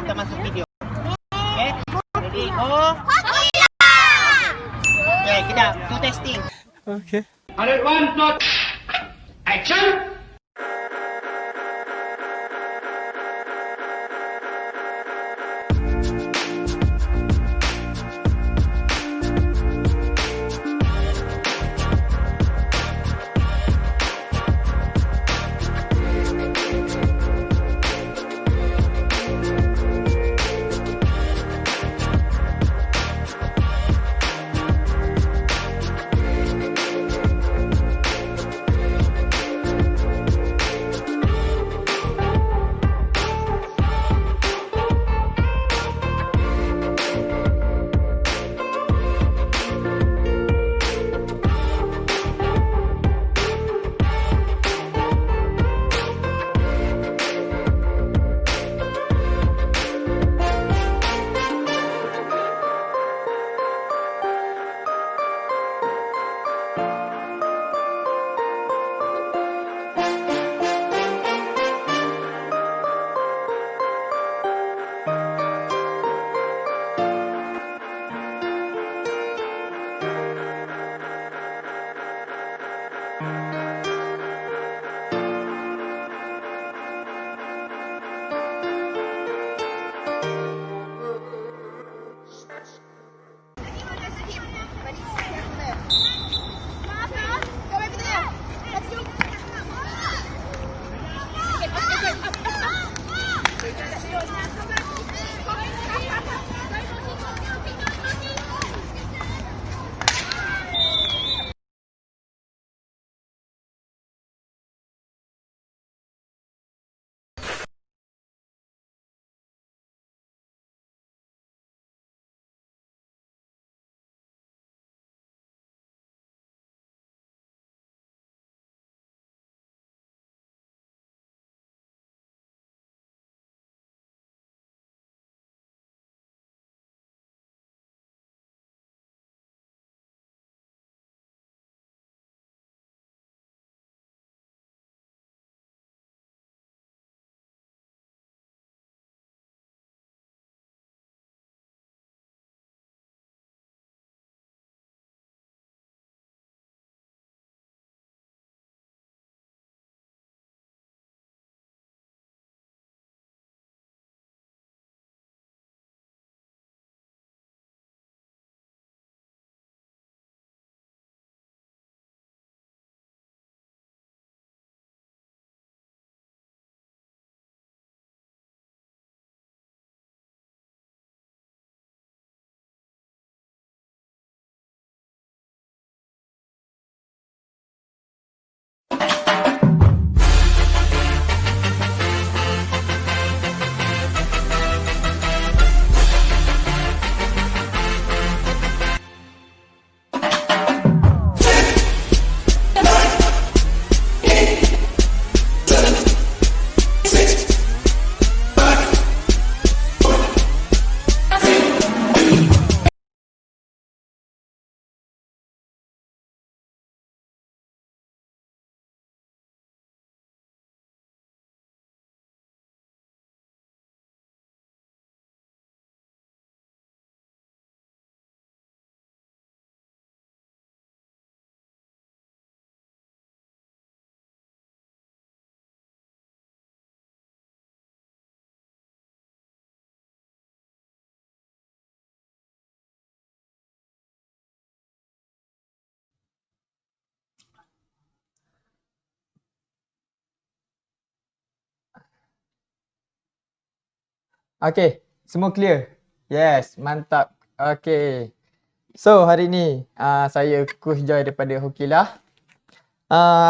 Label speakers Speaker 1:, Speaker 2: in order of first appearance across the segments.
Speaker 1: kita masuk video. Okay? Ready, go. Okay, kejap. Tu testing.
Speaker 2: Okay.
Speaker 3: 101 not action.
Speaker 2: Okay, semua clear? Yes, mantap. Okay. So, hari ni saya Coach Joy daripada Hokilah.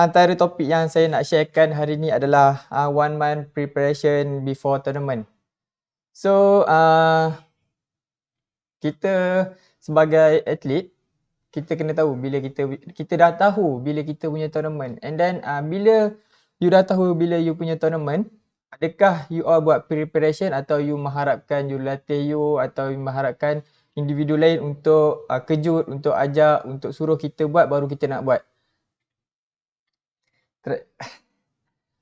Speaker 2: Antara topik yang saya nak sharekan hari ni adalah 1 month preparation before tournament. So, kita sebagai atlet, kita kena tahu bila kita dah tahu bila kita punya tournament. And then, bila you dah tahu bila you punya tournament, adakah you all buat preparation atau you mengharapkan jurulatih you atau you mengharapkan individu lain untuk kejut, untuk ajak, untuk suruh kita buat baru kita nak buat?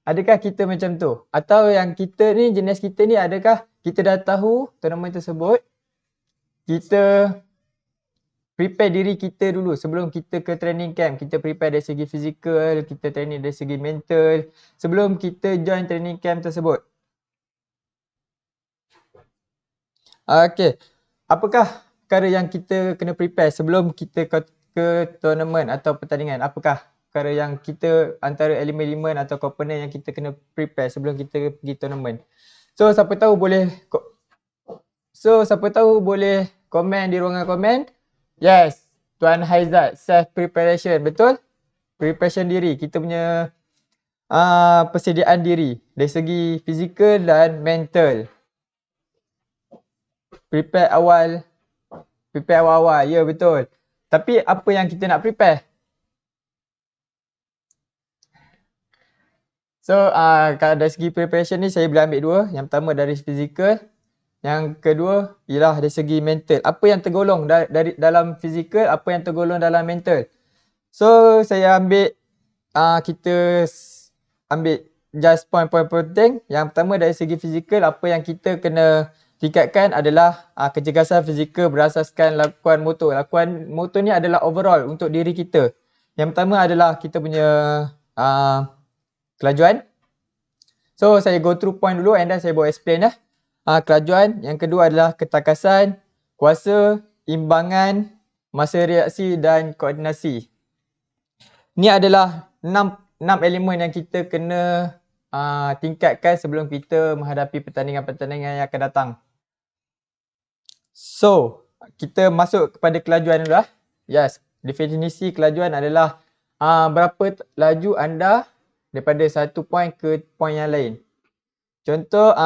Speaker 2: Adakah kita macam tu? Atau yang kita ni, jenis kita ni, adakah kita dah tahu tournament tersebut, kita prepare diri kita dulu sebelum kita ke training camp. Kita prepare dari segi fizikal, kita training dari segi mental sebelum kita join training camp tersebut. Okay. Apakah perkara yang kita kena prepare sebelum kita ke tournament atau pertandingan? Apakah perkara yang kita antara elemen-elemen atau komponen yang kita kena prepare sebelum kita pergi tournament? So siapa tahu boleh komen di ruangan komen. Yes, Tuan Haizat, self preparation, betul? Preparation diri, kita punya persediaan diri dari segi fizikal dan mental. Prepare awal-awal, ya betul. Tapi apa yang kita nak prepare? So kalau dari segi preparation ni saya boleh ambil dua. Yang pertama dari fizikal, yang kedua ialah dari segi mental. Apa yang tergolong dari dalam fizikal, apa yang tergolong dalam mental. So saya ambil kita ambil just point-point penting. Yang pertama dari segi fizikal, apa yang kita kena tingkatkan adalah kecergasan fizikal berasaskan lakuan motor. Lakuan motor ni adalah overall untuk diri kita. Yang pertama adalah kita punya kelajuan. So saya go through point dulu and then saya buat explain dah. Kelajuan. Yang kedua adalah ketakasan, kuasa, imbangan, masa reaksi dan koordinasi. Ni adalah 6 elemen yang kita kena tingkatkan sebelum kita menghadapi pertandingan-pertandingan yang akan datang. So, kita masuk kepada kelajuan dulu lah. Yes, definisi kelajuan adalah berapa laju anda daripada satu point ke point yang lain. Contoh,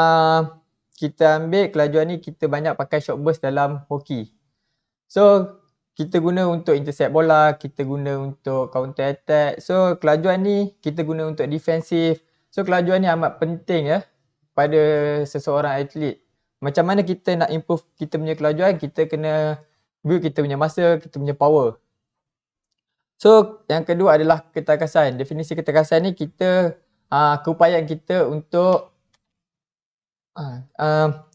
Speaker 2: kita ambil kelajuan ni, kita banyak pakai short burst dalam hoki. So, kita guna untuk intercept bola, kita guna untuk counter attack. So, kelajuan ni kita guna untuk defensif. So, kelajuan ni amat penting ya pada seseorang atlet. Macam mana kita nak improve kita punya kelajuan, kita kena build kita punya masa, kita punya power. So, yang kedua adalah ketakasan. Definisi ketakasan ni kita keupayaan kita untuk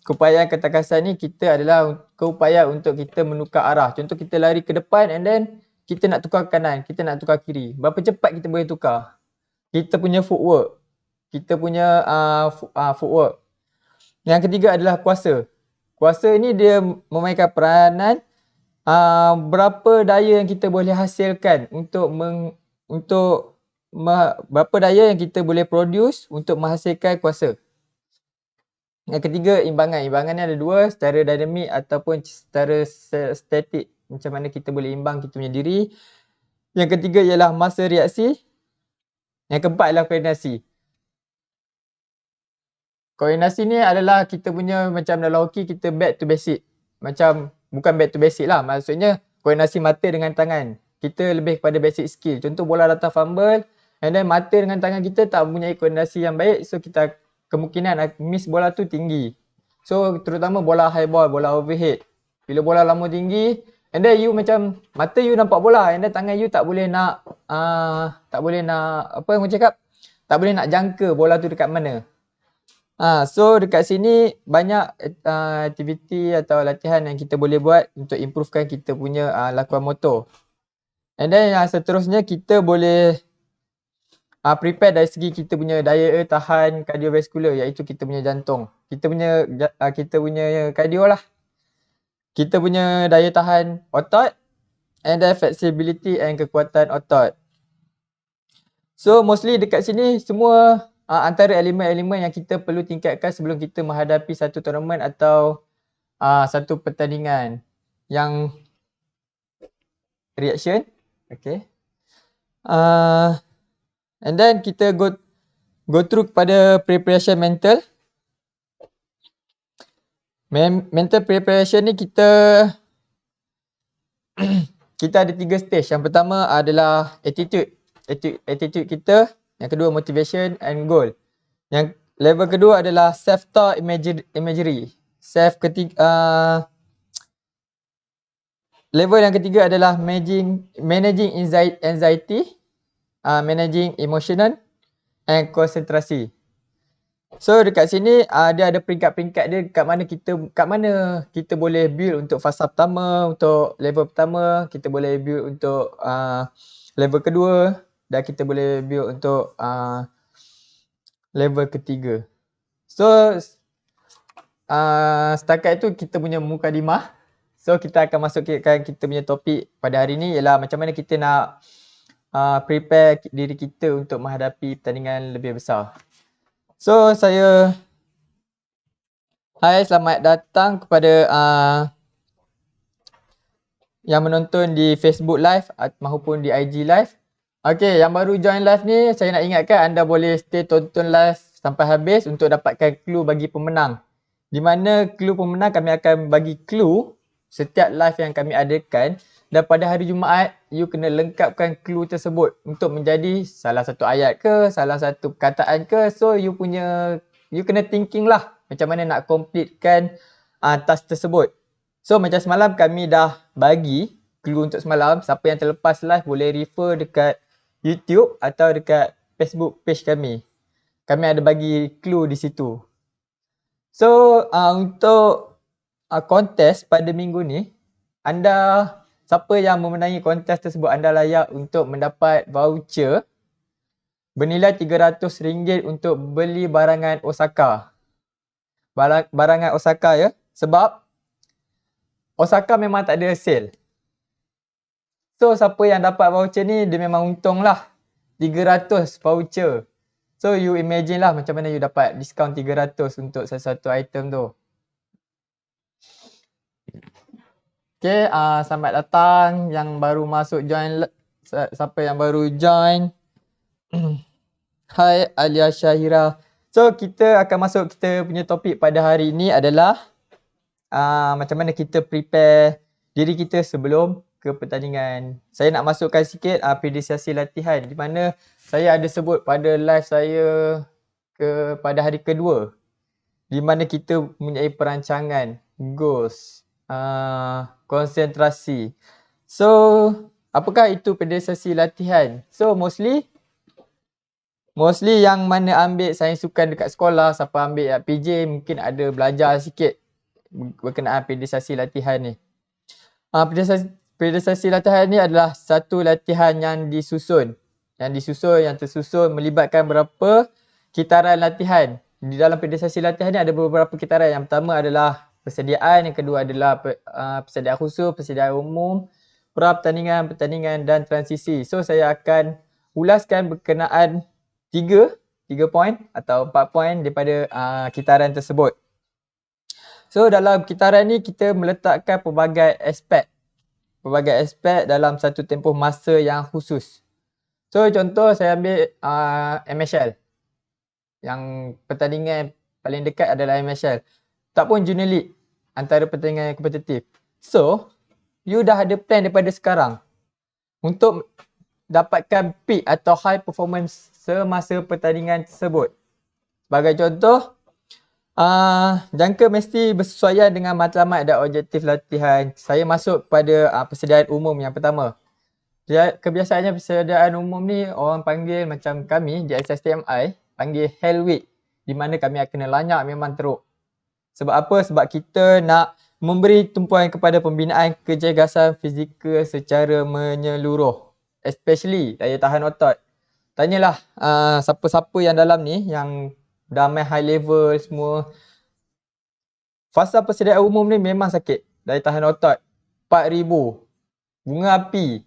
Speaker 2: keupayaan ketakasan ni kita adalah keupayaan untuk kita menukar arah. Contoh kita lari ke depan and then kita nak tukar kanan, kita nak tukar kiri. Berapa cepat kita boleh tukar? Kita punya footwork. Kita punya footwork. Yang ketiga adalah kuasa. Kuasa ni dia memainkan peranan berapa daya yang kita boleh hasilkan berapa daya yang kita boleh produce untuk menghasilkan kuasa. Yang ketiga, imbangan. Imbangan ni ada dua, secara dinamik ataupun secara statik. Macam mana kita boleh imbang kita punya diri. Yang ketiga ialah masa reaksi. Yang keempat adalah koordinasi. Koordinasi ni adalah kita punya macam dalam hoki kita back to basic. Macam bukan back to basic lah. Maksudnya koordinasi mata dengan tangan. Kita lebih kepada basic skill. Contoh bola datang fumble and then mata dengan tangan kita tak mempunyai koordinasi yang baik. So kita kemungkinan miss bola tu tinggi. So terutama bola high ball, bola overhead. Bila bola lama tinggi and then you macam mata you nampak bola and then tangan you tak boleh nak tak boleh nak jangka bola tu dekat mana. So dekat sini banyak aktiviti atau latihan yang kita boleh buat untuk improvekan kita punya lakuan motor. And then yang seterusnya kita boleh prepare dari segi kita punya daya tahan kardiovaskular, iaitu kita punya jantung. Kita punya kardio lah. Kita punya daya tahan otot and then flexibility and kekuatan otot. So mostly dekat sini semua antara elemen-elemen yang kita perlu tingkatkan sebelum kita menghadapi satu tournament atau satu pertandingan yang reaction. Okay. And then kita go through kepada preparation mental. Mental preparation ni kita ada 3 stage. Yang pertama adalah attitude kita. Yang kedua motivation and goal. Yang level kedua adalah self-talk imagery. Level yang ketiga adalah managing anxiety, managing emotional. and konsentrasi. So dekat sini dia ada peringkat-peringkat dia kat mana kita boleh build untuk fasa pertama, untuk level pertama, kita boleh build untuk level kedua dan kita boleh build untuk level ketiga. So setakat itu kita punya mukadimah. So kita akan masukkan kita punya topik pada hari ni ialah macam mana kita nak prepare diri kita untuk menghadapi pertandingan lebih besar. So hai, selamat datang kepada yang menonton di Facebook Live maupun di IG Live. Okay, yang baru join live ni, saya nak ingatkan anda boleh stay tonton live sampai habis untuk dapatkan clue bagi pemenang. Di mana clue pemenang kami akan bagi clue setiap live yang kami adakan, dan pada hari Jumaat you kena lengkapkan clue tersebut untuk menjadi salah satu ayat ke, salah satu perkataan ke. So you kena thinking lah macam mana nak completekan task tersebut. So macam semalam kami dah bagi clue untuk semalam. Siapa yang terlepas live boleh refer dekat YouTube atau dekat Facebook page kami. Kami ada bagi clue di situ. So untuk kontes pada minggu ni, siapa yang memenangi kontes tersebut, anda layak untuk mendapat voucher bernilai RM300 untuk beli barangan Osaka. Barangan Osaka ya. Sebab Osaka memang tak ada sale. So siapa yang dapat voucher ni, dia memang untung lah. 300 voucher. So you imagine lah macam mana you dapat diskaun 300 untuk sesuatu item tu. Okay, selamat datang yang baru masuk join. Siapa yang baru join. Hai Alia Syahira. So kita akan masuk kita punya topik pada hari ini adalah macam mana kita prepare diri kita sebelum ke pertandingan. Saya nak masukkan sikit periodisasi latihan di mana saya ada sebut pada live saya pada hari kedua, di mana kita mempunyai perancangan, goals, konsentrasi. So apakah itu periodisasi latihan? So mostly yang mana ambil sains sukan dekat sekolah, siapa ambil PJ mungkin ada belajar sikit berkenaan periodisasi latihan ni. Periodisasi latihan ni adalah satu latihan yang tersusun melibatkan berapa kitaran latihan. Di dalam periodisasi latihan ni ada beberapa kitaran. Yang pertama adalah persediaan, yang kedua adalah persediaan khusus, persediaan umum, pertandingan dan transisi. So saya akan ulaskan berkenaan 3 poin atau 4 poin daripada kitaran tersebut. So dalam kitaran ni kita meletakkan pelbagai aspek dalam satu tempoh masa yang khusus. So contoh saya ambil MSL. Yang pertandingan paling dekat adalah MSL. Tak pun Junior League, antara pertandingan yang kompetitif. So you dah ada plan daripada sekarang untuk dapatkan peak atau high performance semasa pertandingan tersebut. Sebagai contoh, jangka mesti bersesuaian dengan matlamat dan objektif latihan. Saya masuk pada persediaan umum yang pertama. Kebiasaannya persediaan umum ni orang panggil macam kami di SSTMI panggil Hell Week, di mana kami akan kena lanyak memang teruk. Sebab apa? Sebab kita nak memberi tumpuan kepada pembinaan kecergasan fizikal secara menyeluruh, especially daya tahan otot. Tanyalah siapa-siapa yang dalam ni yang dah main high level semua. Fasa persediaan umum ni memang sakit. Daya tahan otot 4,000. Bunga api.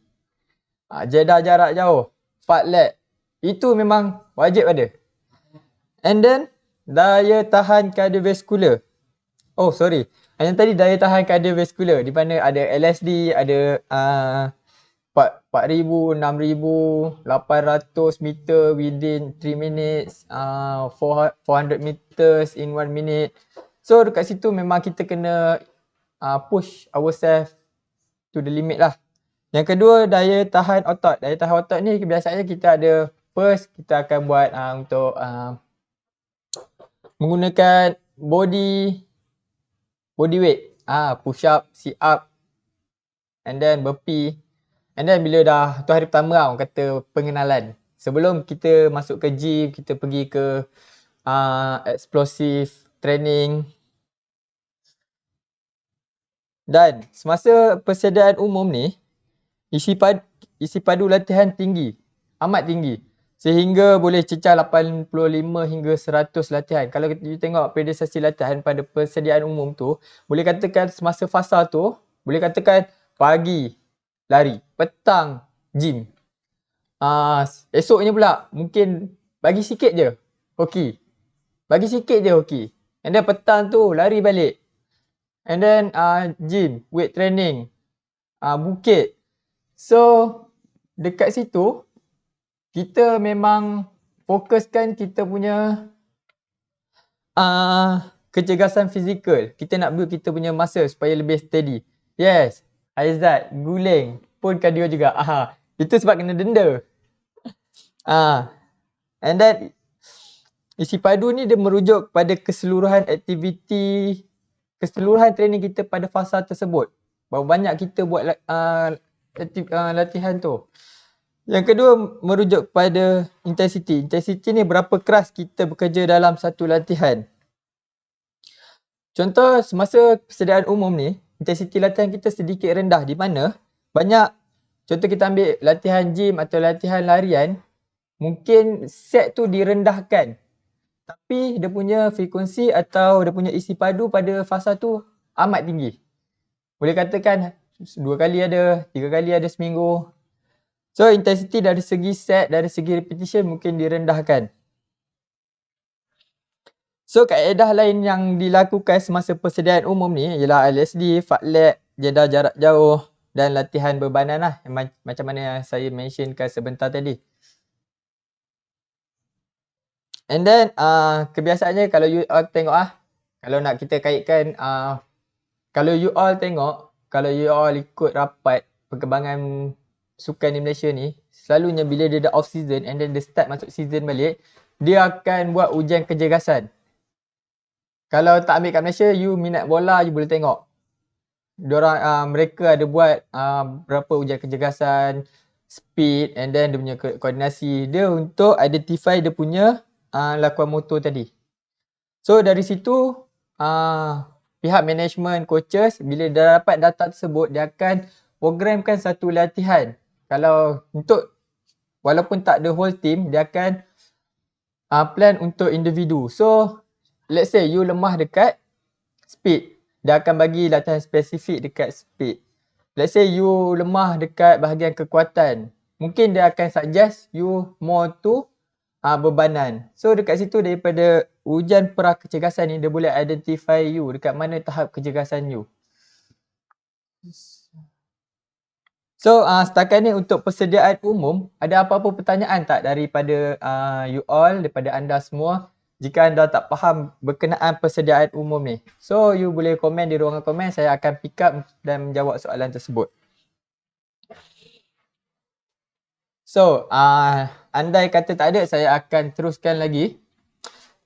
Speaker 2: Jedah jarak jauh. 4 lap. Itu memang wajib ada. And then daya tahan kardiovaskular. Oh sorry. Yang tadi daya tahan kardiovaskular di mana ada LSD, ada 4,000, 6,000, 800 meter within 3 minutes, 400 meters in 1 minute. So dekat situ memang kita kena push ourselves to the limit lah. Yang kedua, daya tahan otot. Daya tahan otot ni biasanya kita ada, first kita akan buat untuk menggunakan body weight. Push up, sit up, and then burpee. And then bila dah tu hari pertama orang kata pengenalan. Sebelum kita masuk ke gym, kita pergi ke explosive training. Dan semasa persediaan umum ni, isi padu latihan tinggi, amat tinggi. Sehingga boleh cecah 85 hingga 100 latihan. Kalau you tengok periodisasi latihan pada persediaan umum tu, boleh katakan semasa fasa tu, boleh katakan pagi lari, petang gym. Esoknya pula mungkin bagi sikit je hoki. Bagi sikit je hoki. And then petang tu lari balik. And then gym, weight training, bukit. So dekat situ kita memang fokuskan kita punya kecergasan fizikal. Kita nak build kita punya muscle supaya lebih steady. Yes, Aizat, guling pun cardio juga. Itu sebab kena denda. And then isi padu ni dia merujuk pada keseluruhan aktiviti, keseluruhan training kita pada fasa tersebut. Berapa banyak kita buat latihan tu. Yang kedua merujuk pada intensity. Intensity ni berapa keras kita bekerja dalam satu latihan. Contoh semasa persediaan umum ni, intensity latihan kita sedikit rendah di mana banyak, contoh kita ambil latihan gym atau latihan larian, mungkin set tu direndahkan. Tapi dia punya frekuensi atau dia punya isi padu pada fasa tu amat tinggi. Boleh katakan 2 kali ada, 3 kali ada seminggu. So intensity dari segi set, dari segi repetition mungkin direndahkan. So kaedah lain yang dilakukan semasa persediaan umum ni ialah LSD, fartlek, jeda jarak jauh dan latihan bebanan lah. Macam mana yang saya mentionkan sebentar tadi. And then kebiasaannya kalau you all tengok kalau nak kita kaitkan, kalau you all tengok, kalau you all ikut rapat perkembangan sukan di Malaysia ni, selalunya bila dia dah off season and then dia start masuk season balik, dia akan buat ujian kecergasan. Kalau tak ambil kat Malaysia, you minat bola, you boleh tengok. Diorang, mereka ada buat berapa ujian kecergasan, speed and then dia punya koordinasi. Dia untuk identify dia punya lakuan motor tadi. So dari situ, pihak management, coaches, bila dah dapat data tersebut, dia akan programkan satu latihan. Kalau untuk, walaupun tak ada whole team, dia akan plan untuk individu. So, let's say you lemah dekat speed, dia akan bagi latihan spesifik dekat speed. Let's say you lemah dekat bahagian kekuatan, mungkin dia akan suggest you more to bebanan. So dekat situ daripada ujian pra kecergasan ni, dia boleh identify you dekat mana tahap kecergasan you. So setakat ni untuk persediaan umum, ada apa-apa pertanyaan tak daripada you all, daripada anda semua? Jika anda tak faham berkenaan persediaan umum ni, so you boleh komen di ruangan komen, saya akan pick up dan menjawab soalan tersebut. So andai kata tak ada, saya akan teruskan lagi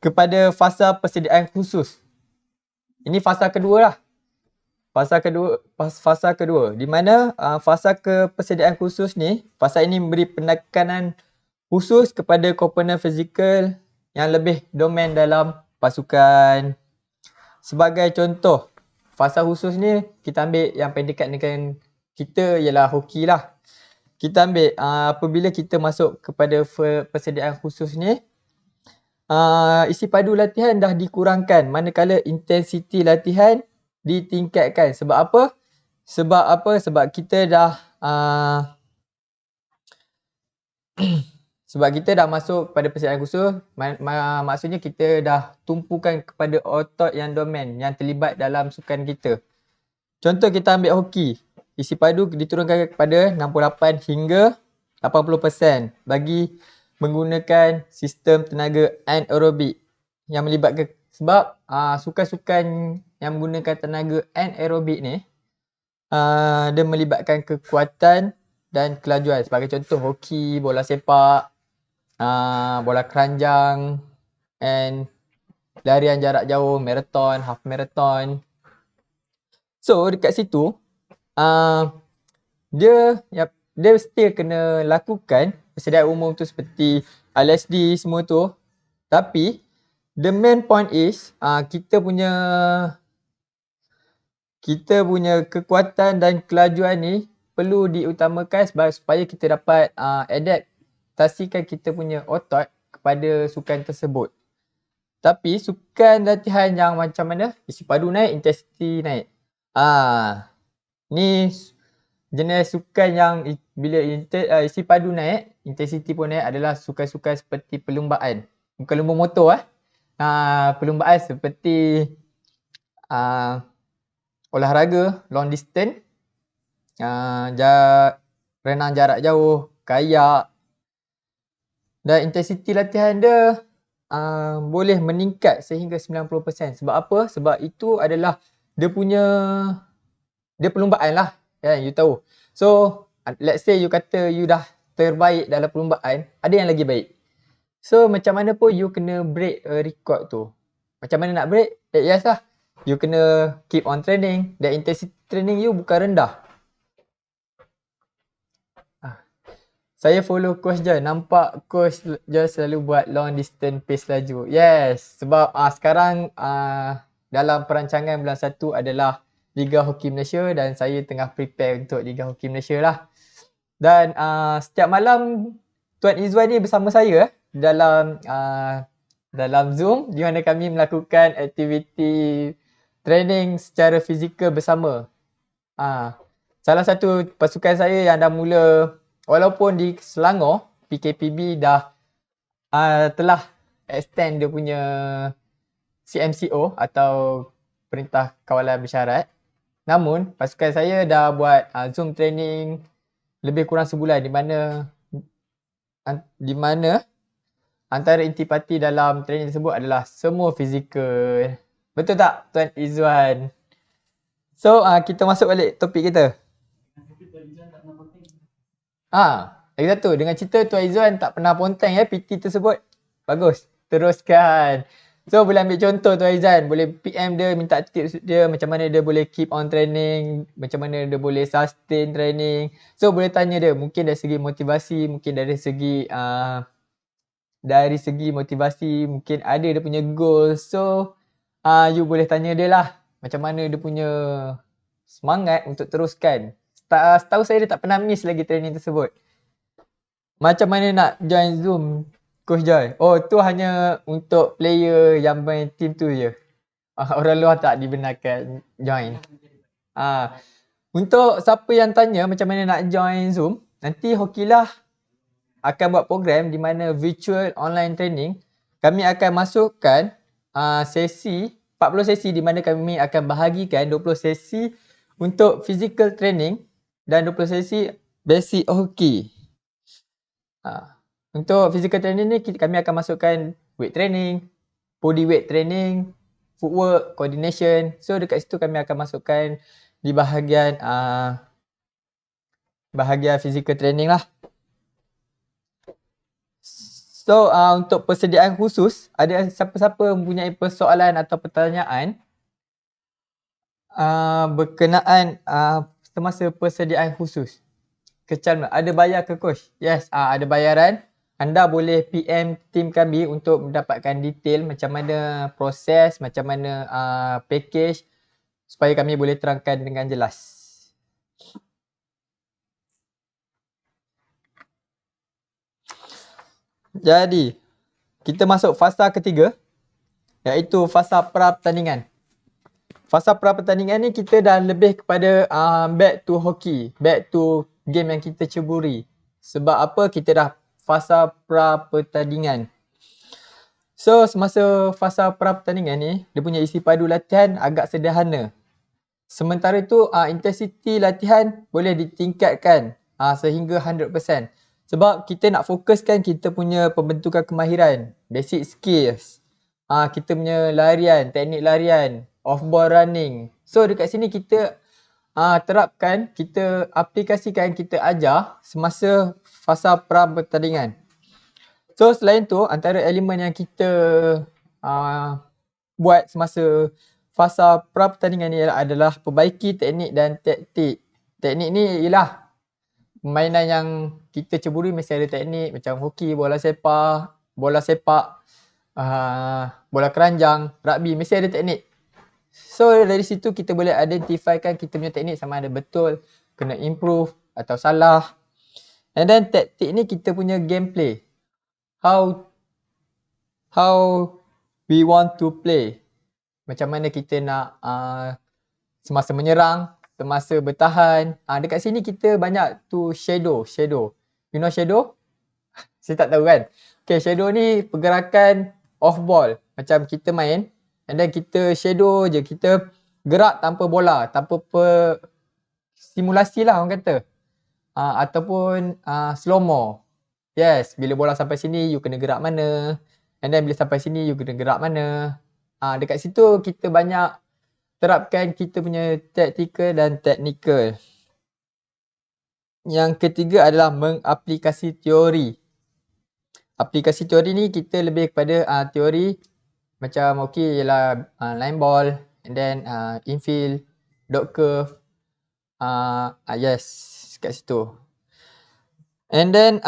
Speaker 2: kepada fasa persediaan khusus. Ini fasa kedua lah. Fasa kedua di mana fasa persediaan khusus ni, fasa ini memberi penekanan khusus kepada komponen fizikal yang lebih domen dalam pasukan. Sebagai contoh, fasa khusus ni kita ambil yang paling dekat dengan kita ialah hoki lah. Kita ambil apabila kita masuk kepada persediaan khusus ni, isi padu latihan dah dikurangkan manakala intensiti latihan ditingkatkan. Sebab apa? Sebab kita dah sebab kita dah masuk pada persediaan khusus, maksudnya kita dah tumpukan kepada otot yang domen yang terlibat dalam sukan kita. Contoh kita ambil hoki, isi padu diturunkan kepada 68 hingga 80% bagi menggunakan sistem tenaga anaerobik yang melibatkan, sebab sukan-sukan yang menggunakan tenaga anaerobik ni dia melibatkan kekuatan dan kelajuan. Sebagai contoh hoki, bola sepak, bola keranjang and larian jarak jauh, marathon, half marathon. So dekat situ dia still kena lakukan persediaan umum tu seperti LSD semua tu. Tapi the main point is kita punya kekuatan dan kelajuan ni perlu diutamakan supaya kita dapat adaptasikan kita punya otot kepada sukan tersebut. Tapi sukan latihan yang macam mana? Isi padu naik, intensity naik. Ni jenis sukan yang bila isi padu naik, intensity pun naik adalah sukan-sukan seperti perlumbaan. Bukan lumba motor perlumbaan seperti olahraga long distance, renang jarak jauh, kayak. Dan intensity latihan dia boleh meningkat sehingga 90%. Sebab apa? Sebab itu adalah dia perlumbaan lah. You tahu. So, let's say you kata you dah terbaik dalam perlumbaan, ada yang lagi baik. So, macam mana pun you kena break record tu. Macam mana nak break? Yes lah. You kena keep on training. Dan intensity training you bukan rendah. Saya follow Coach Joy. Nampak Coach Joy selalu buat long distance pace laju. Yes. Sebab sekarang dalam perancangan bulan 1 adalah Liga Hoki Malaysia dan saya tengah prepare untuk Liga Hoki Malaysia lah. Dan setiap malam Tuan Izzuan ni bersama saya dalam Zoom di mana kami melakukan aktiviti training secara fizikal bersama. Salah satu pasukan saya yang dah mula, walaupun di Selangor, PKPB dah telah extend dia punya CMCO atau Perintah Kawalan Bersyarat. Namun pasukan saya dah buat Zoom training lebih kurang sebulan di mana antara intipati dalam training tersebut adalah semua fizikal. Betul tak Tuan Izzuan? So kita masuk balik topik kita. Lagi satu, dengan cerita Tuan Izzuan tak pernah ponteng PT tersebut. Bagus, teruskan. So boleh ambil contoh Tuan Izzuan, boleh PM dia, minta tips dia macam mana dia boleh keep on training, macam mana dia boleh sustain training. So boleh tanya dia, mungkin dari segi motivasi, mungkin dari segi motivasi, mungkin ada dia punya goal. So you boleh tanya dia lah macam mana dia punya semangat untuk teruskan. Setahu saya dia tak pernah miss lagi training tersebut. Macam mana nak join Zoom Coach Joy? Oh, tu hanya untuk player yang main team tu je. Orang luar tak dibenarkan join. Untuk siapa yang tanya macam mana nak join Zoom, nanti Hokilah akan buat program di mana virtual online training. Kami akan masukkan sesi 40 sesi di mana kami akan bahagikan 20 sesi untuk physical training dan 20 sesi basic hoki. Untuk physical training ni kami akan masukkan weight training, body weight training, footwork, coordination. So dekat situ kami akan masukkan di bahagian physical training lah. So untuk persediaan khusus, ada siapa-siapa mempunyai persoalan atau pertanyaan berkenaan semasa persediaan khusus? Ada bayar ke coach? Yes, ada bayaran. Anda boleh PM team kami untuk mendapatkan detail macam mana proses, macam mana package supaya kami boleh terangkan dengan jelas. Jadi, kita masuk fasa ketiga iaitu fasa pra-pertandingan. Fasa pra-pertandingan ni kita dah lebih kepada back to hoki, back to game yang kita ceburi. Sebab apa? Kita dah fasa pra-pertandingan. So, semasa fasa pra-pertandingan ni, dia punya isi padu latihan agak sederhana. Sementara itu, intensity latihan boleh ditingkatkan sehingga 100%. Sebab kita nak fokuskan kita punya pembentukan kemahiran, basic skills, kita punya larian, teknik larian, off-ball running. So dekat sini kita terapkan, kita aplikasikan, kita ajar semasa fasa pra-pertandingan. So selain tu, antara elemen yang kita buat semasa fasa pra-pertandingan ni adalah perbaiki teknik dan taktik. Teknik ni ialah permainan yang kita ceburi mesti ada teknik macam hoki, bola sepak, bola keranjang, rugby mesti ada teknik. So dari situ kita boleh identifykan kita punya teknik sama ada betul, kena improve atau salah. And then taktik ni kita punya gameplay. How we want to play. Macam mana kita nak semasa menyerang, semasa bertahan. Dekat sini kita banyak tu shadow. You know shadow? Saya tak tahu kan. Okay, shadow ni pergerakan off ball. Macam kita main and then kita shadow je. Kita gerak tanpa bola, tanpa simulasi lah orang kata. Ataupun slow mo. Yes, bila bola sampai sini you kena gerak mana. And then bila sampai sini you kena gerak mana. Dekat situ kita banyak terapkan kita punya tactical dan technical. Yang ketiga adalah mengaplikasi teori. Aplikasi teori ni kita lebih kepada teori macam okey ialah line ball and then infield, dot curve. Yes, kat situ. And then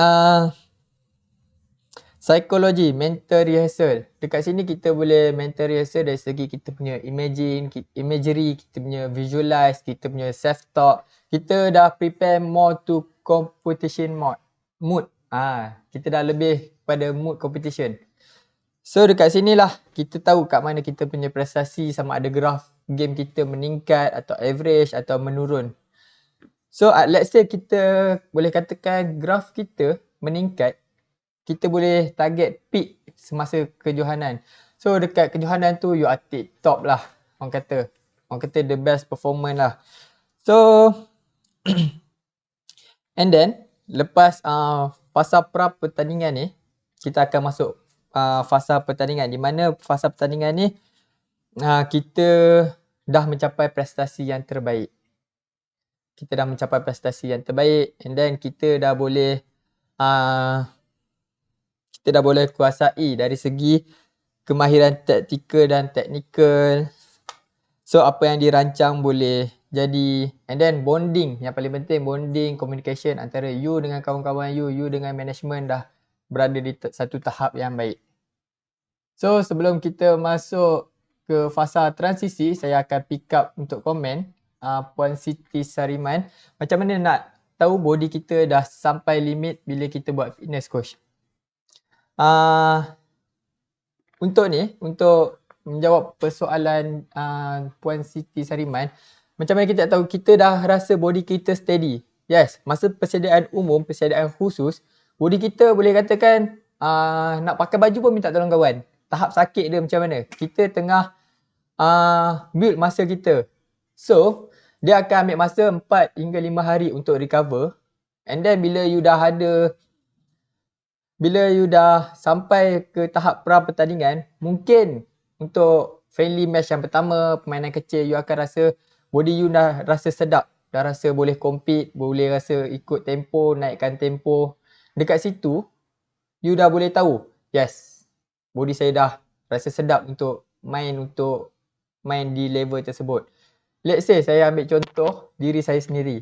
Speaker 2: psikologi, mental rehearsal. Dekat sini kita boleh mental rehearsal dari segi kita punya imagery, kita punya visualize, kita punya self talk. Kita dah prepare more to competition mood. Kita dah lebih pada mood competition. So dekat sinilah kita tahu kat mana kita punya prestasi, sama ada graf game kita meningkat atau average atau menurun. So let's say kita boleh katakan graf kita meningkat, kita boleh target peak semasa kejohanan. So dekat kejohanan tu you are top lah orang kata. Orang kata the best performance lah. So and then lepas fasa pra pertandingan ni, kita akan masuk fasa pertandingan, di mana fasa pertandingan ni kita dah mencapai prestasi yang terbaik. And then kita dah boleh kuasai dari segi kemahiran taktikal dan teknikal. So apa yang dirancang boleh jadi. And then bonding, yang paling penting bonding, communication antara you dengan kawan-kawan you dengan management dah berada di satu tahap yang baik. So sebelum kita masuk ke fasa transisi, saya akan pick up untuk komen Puan Siti Sariman. Macam mana nak tahu body kita dah sampai limit bila kita buat fitness coach? Untuk menjawab persoalan Puan Siti Sariman, macam mana kita tahu kita dah rasa body kita steady? Yes, masa persediaan umum, persediaan khusus, body kita boleh katakan nak pakai baju pun minta tolong kawan. Tahap sakit dia macam mana? Kita tengah build masa kita. So, dia akan ambil masa 4 hingga 5 hari untuk recover. And then bila you dah sampai ke tahap pra pertandingan, mungkin untuk friendly match yang pertama, permainan kecil, you akan rasa body you dah rasa sedap. Dah rasa boleh compete, boleh rasa ikut tempo, naikkan tempo. Dekat situ, you dah boleh tahu, yes, body saya dah rasa sedap untuk main di level tersebut. Let's say saya ambil contoh diri saya sendiri.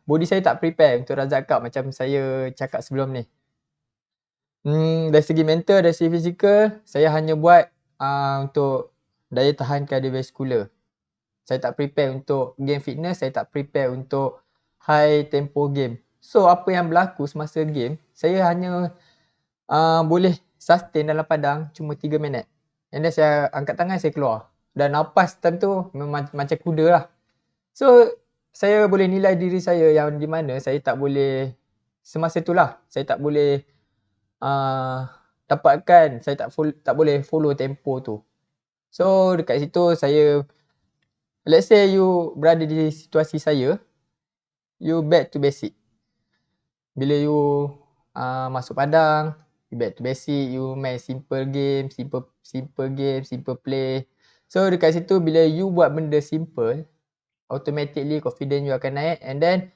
Speaker 2: Body saya tak prepare untuk Razak Cup macam saya cakap sebelum ni. Dari segi mental, dari segi fizikal, saya hanya buat untuk daya tahan kardiovaskular. Saya tak prepare untuk game fitness, saya tak prepare untuk high tempo game. So apa yang berlaku semasa game, saya hanya boleh sustain dalam padang cuma 3 minit. And then saya angkat tangan, saya keluar. Dan nafas time tu memang macam kuda lah. So saya boleh nilai diri saya yang di mana saya tak boleh, semasa tu lah, saya tak boleh dapatkan, saya tak boleh follow tempo tu. So dekat situ saya, let's say you berada di situasi saya, you back to basic. Bila you masuk padang, you back to basic, you main simple game, simple play. So dekat situ bila you buat benda simple, automatically confidence you akan naik. And then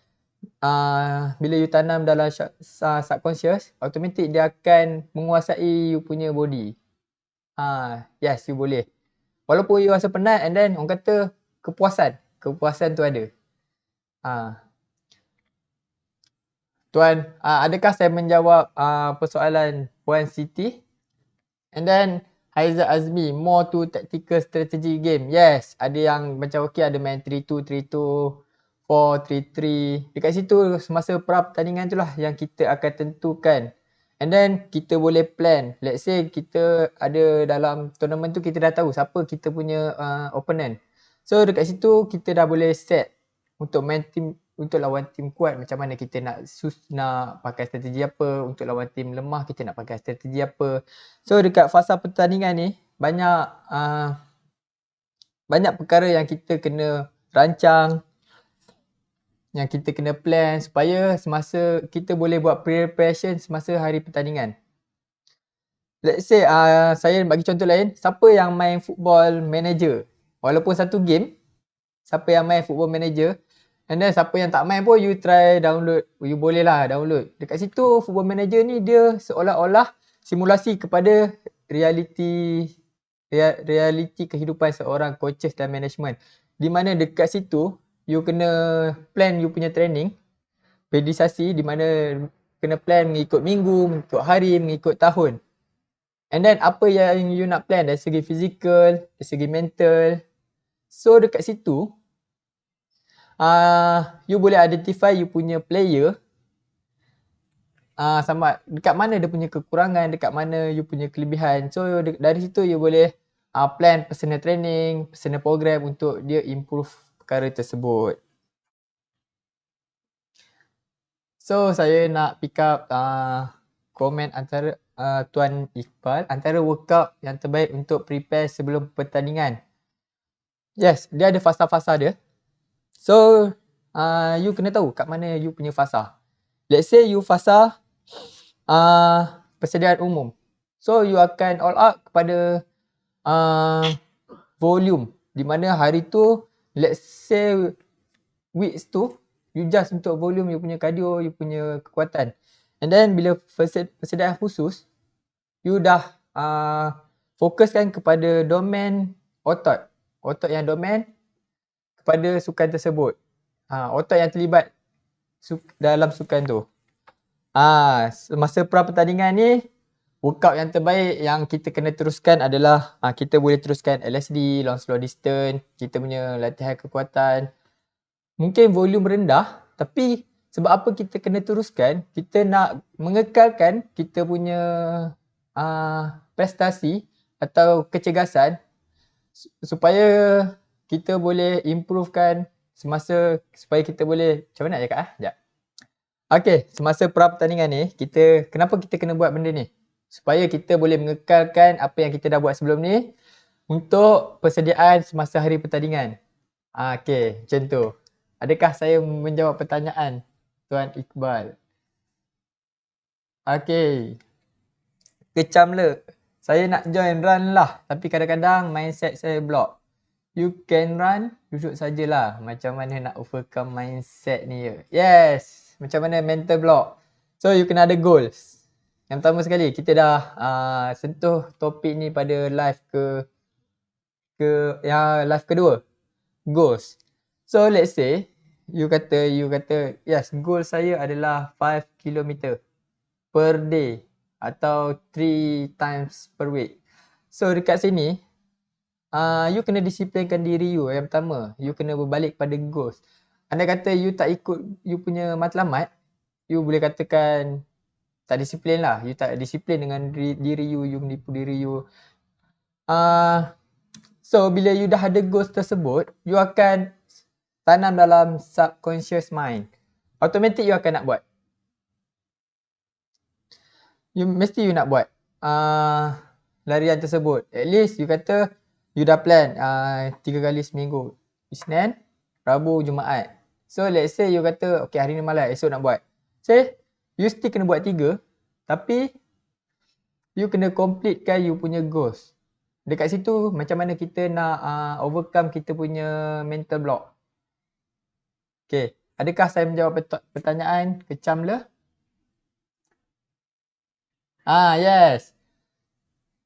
Speaker 2: bila you tanam dalam subconscious, automatic dia akan menguasai you punya body. Yes, you boleh. Walaupun you rasa penat, and then orang kata kepuasan tu ada. Tuan, adakah saya menjawab persoalan Puan Siti? And then Haizat Azmi, more to tactical strategy game. Yes, ada yang macam okay, ada main 3-2, 3-2, 4, 3-3. Dekat situ semasa pra pertandingan tu lah yang kita akan tentukan. And then kita boleh plan. Let's say kita ada dalam tournament tu, kita dah tahu siapa kita punya opponent. So dekat situ kita dah boleh set untuk main team, untuk lawan tim kuat macam mana kita nak pakai strategi apa, untuk lawan tim lemah kita nak pakai strategi apa. So dekat fasa pertandingan ni banyak perkara yang kita kena rancang, yang kita kena plan supaya semasa kita boleh buat preparation semasa hari pertandingan. Let's say saya bagi contoh lain, siapa yang main football manager, walaupun satu game, siapa yang main football manager, and then siapa yang tak main pun you try download, you boleh lah download. Dekat situ football manager ni dia seolah-olah simulasi kepada realiti kehidupan seorang coaches dan management. Di mana dekat situ you kena plan you punya training, periodisasi di mana kena plan mengikut minggu, mengikut hari, mengikut tahun. And then apa yang you nak plan dari segi fizikal, dari segi mental. So dekat situ you boleh identify you punya player sama dekat mana dia punya kekurangan, dekat mana you punya kelebihan. So dari situ you boleh plan personal training, personal program untuk dia improve perkara tersebut. So saya nak pick up komen antara Tuan Iqbal, antara workout yang terbaik untuk prepare sebelum pertandingan. Yes, dia ada fasa-fasa dia. So, you kena tahu kat mana you punya fasa. Let's say you fasa persediaan umum. So, you akan all out kepada volume. Di mana hari tu, let's say weeks tu, you just untuk volume you punya cardio, you punya kekuatan. And then bila persediaan khusus, you dah fokuskan kepada domain otot. Otot yang domain pada sukan tersebut. Otot yang terlibat dalam sukan tu. Semasa pra pertandingan ni, workout yang terbaik yang kita kena teruskan adalah kita boleh teruskan LSD, long slow distance, kita punya latihan kekuatan. Mungkin volume rendah, tapi sebab apa kita kena teruskan, kita nak mengekalkan kita punya prestasi atau kecergasan supaya kita boleh improvekan semasa, supaya kita boleh, macam mana nak cakap Sekejap. Okay, semasa pra pertandingan ni, kenapa kita kena buat benda ni? Supaya kita boleh mengekalkan apa yang kita dah buat sebelum ni untuk persediaan semasa hari pertandingan. Okay, macam tu. Adakah saya menjawab pertanyaan Tuan Iqbal? Okay. Kecam le. Saya nak join run lah, tapi kadang-kadang mindset saya block. You can run, duduk sajalah. Macam mana nak overcome mindset ni? Yes, macam mana mental block. So you kena ada goals. Yang pertama sekali, kita dah sentuh topik ni pada live live kedua. Goals. So let's say you kata yes, goal saya adalah 5 km per day atau 3 times per week. So dekat sini you kena disiplinkan diri you. Yang pertama, you kena berbalik pada goals. Andai kata you tak ikut you punya matlamat, you boleh katakan tak disiplin lah. You tak disiplin dengan diri you, you menipu diri you. So bila you dah ada goals tersebut, you akan tanam dalam subconscious mind. Automatic you akan nak buat. Mesti you nak buat larian tersebut. At least you kata you dah plan 3 kali seminggu. Isnin, Rabu, Jumaat. So let's say you kata okay hari ni malas, esok nak buat. Say you still kena buat 3, tapi you kena completekan you punya goals. Dekat situ macam mana kita nak overcome kita punya mental block. Okay, adakah saya menjawab pertanyaan Kecam le? Yes.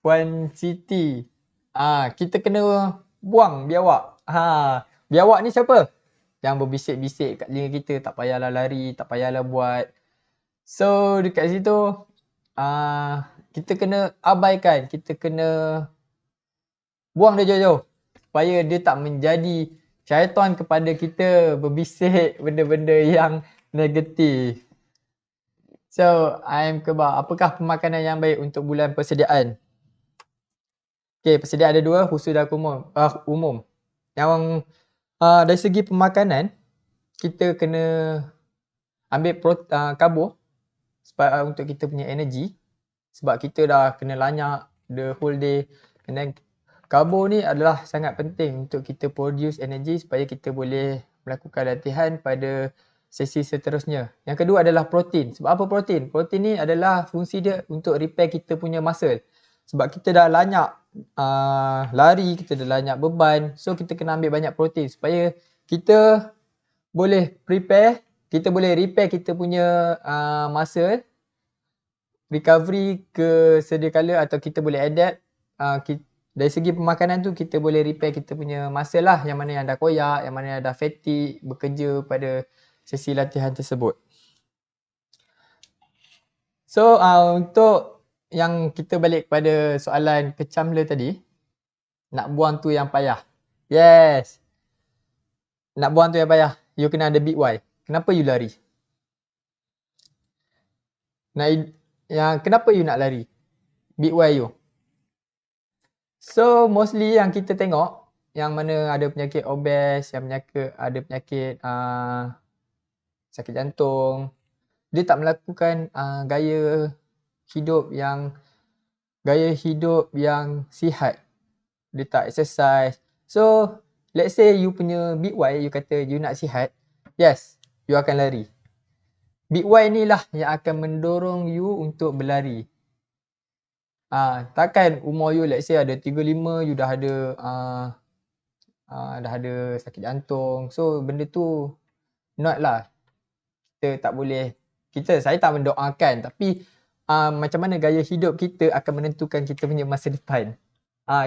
Speaker 2: Puan Siti. Kita kena buang biawak. Biawak ni siapa? Yang berbisik-bisik kat telinga kita, tak payahlah lari, tak payahlah buat So dekat situ kita kena abaikan, kita kena buang dia jauh-jauh supaya dia tak menjadi syaitan kepada kita berbisik benda-benda yang negatif. So, I'm kebal. Apakah pemakanan yang baik untuk bulan persediaan? Okay, persediaan ada dua, khusus dan umum. Yang dari segi pemakanan, kita kena ambil karbo untuk kita punya energy. Sebab kita dah kena lanyak the whole day. And then karbo ni adalah sangat penting untuk kita produce energy supaya kita boleh melakukan latihan pada sesi seterusnya. Yang kedua adalah protein. Sebab apa protein? Protein ni adalah fungsi dia untuk repair kita punya muscle. Sebab kita dah lanyak lari, kita dah lanyak beban. So kita kena ambil banyak protein supaya kita boleh prepare, kita boleh repair kita punya muscle, recovery ke sedia kala atau kita boleh adapt. Dari segi pemakanan tu kita boleh repair kita punya muscle lah, yang mana yang dah koyak, yang mana yang dah fatigue bekerja pada sesi latihan tersebut. So untuk yang kita balik kepada soalan kecamla tadi, nak buang tu yang payah. Yes. Nak buang tu yang payah. You kena ada big why. Kenapa you lari? Kenapa you nak lari? Big why you. So mostly yang kita tengok, yang mana ada penyakit obes, yang ada penyakit sakit jantung, dia tak melakukan gaya hidup yang sihat. Dia tak exercise. So let's say you punya big why, you kata you nak sihat, yes, you akan lari. Big why ni lah yang akan mendorong you untuk berlari. Takkan umur you let's say ada 35, you dah ada sakit jantung. So benda tu not lah. Kita tak boleh, saya tak mendoakan, tapi macam mana gaya hidup kita akan menentukan kita punya masa depan.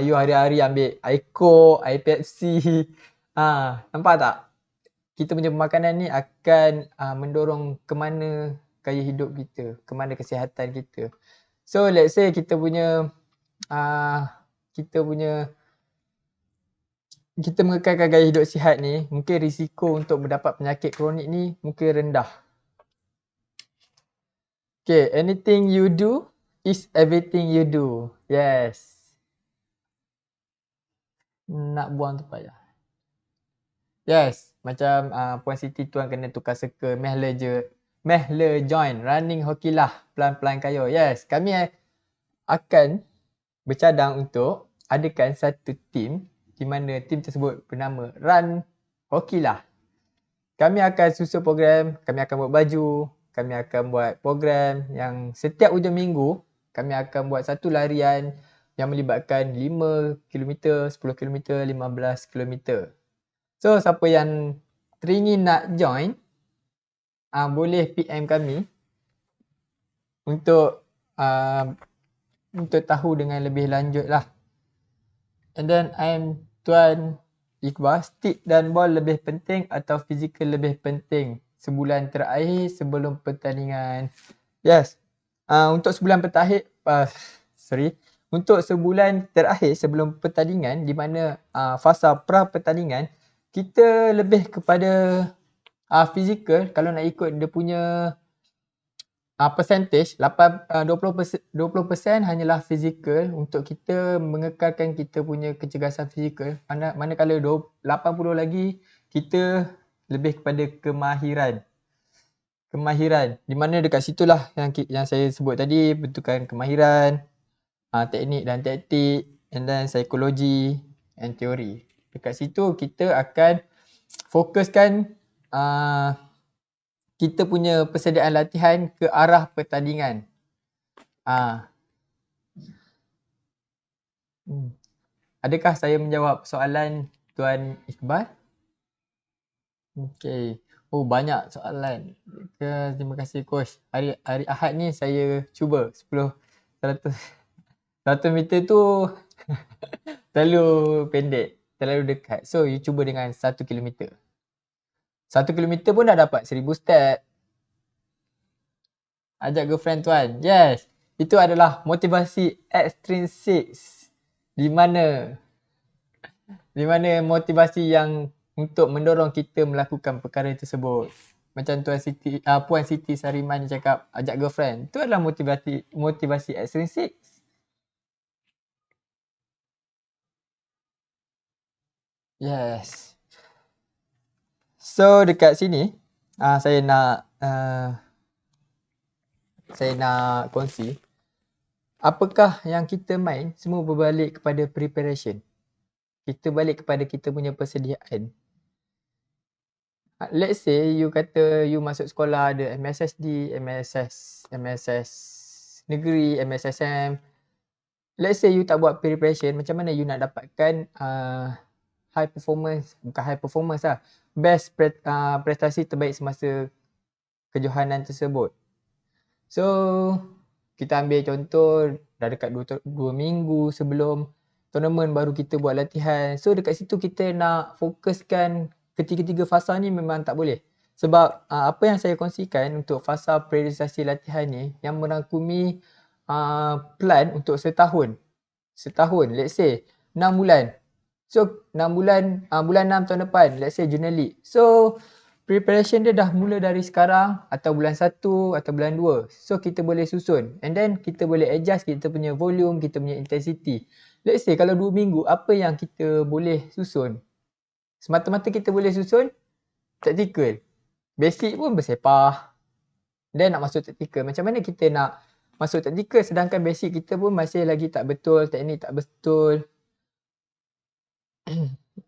Speaker 2: You hari-hari ambil air Coke, air Pepsi. Nampak tak? Kita punya pemakanan ni akan mendorong ke mana gaya hidup kita, ke mana kesihatan kita. So let's say kita mengekalkan gaya hidup sihat ni, mungkin risiko untuk mendapat penyakit kronik ni mungkin rendah. Okay, anything you do is everything you do. Yes. Nak buang tu payah. Yes, macam Puan Siti tuan kena tukar circle, meh le join running hoki lah, pelan-pelan kayo. Yes, kami akan bercadang untuk adakan satu team di mana team tersebut bernama Run Hoki lah. Kami akan susun program, kami akan buat baju, kami akan buat program yang setiap hujung minggu kami akan buat satu larian yang melibatkan 5 km, 10 km, 15 km. So siapa yang teringin nak join, boleh PM kami untuk tahu dengan lebih lanjut lah. And then I'm Tuan Iqbal, stick dan ball lebih penting atau fizikal lebih penting sebulan terakhir sebelum pertandingan? Yes, untuk sebulan terakhir sebelum pertandingan, di mana fasa pra pertandingan, kita lebih kepada fizikal. Kalau nak ikut dia punya percentage, 20% hanyalah fizikal untuk kita mengekalkan kita punya kecergasan fizikal. Manakala 80 lagi kita lebih kepada kemahiran. Di mana dekat situlah yang saya sebut tadi, bentukan kemahiran, teknik dan taktik, and then psikologi and teori. Dekat situ kita akan fokuskan kita punya persediaan latihan ke arah pertandingan. Adakah saya menjawab soalan Tuan Iqbal? Okey. Oh, banyak soalan. Terima kasih coach. Hari Ahad ni saya cuba 100 meter tu terlalu pendek, terlalu dekat. So you cuba dengan 1 kilometer. 1 kilometer pun dah dapat 1000 step. Ajak girlfriend tuan. Yes. Itu adalah motivasi extrinsic. Di mana motivasi yang untuk mendorong kita melakukan perkara tersebut. Macam Puan Siti Sariman cakap ajak girlfriend. Itu adalah motivasi extrinsic. Yes. So dekat sini saya nak kongsi apakah yang kita main semua berbalik kepada preparation. Kita balik kepada kita punya persediaan. Let's say you kata you masuk sekolah ada MSSD, MSS negeri, MSSM. Let's say you tak buat preparation, macam mana you nak dapatkan high performance, bukan high performance lah, best prestasi terbaik semasa kejohanan tersebut. So, kita ambil contoh dah dekat 2 minggu sebelum tournament baru kita buat latihan. So, dekat situ kita nak fokuskan ketiga-tiga fasa ni memang tak boleh. Sebab apa yang saya kongsikan untuk fasa periodisasi latihan ni yang merangkumi plan untuk setahun. Let's say 6 bulan. So 6 bulan, bulan 6 tahun depan, let's say Junior League. So preparation dia dah mula dari sekarang atau bulan 1 atau bulan 2. So kita boleh susun and then kita boleh adjust kita punya volume, kita punya intensity. Let's say kalau 2 minggu, apa yang kita boleh susun? Semata-mata kita boleh susun tactical. Basic pun bersepah. Then nak masuk tactical. Macam mana kita nak masuk tactical sedangkan basic kita pun masih lagi tak betul, teknik tak betul.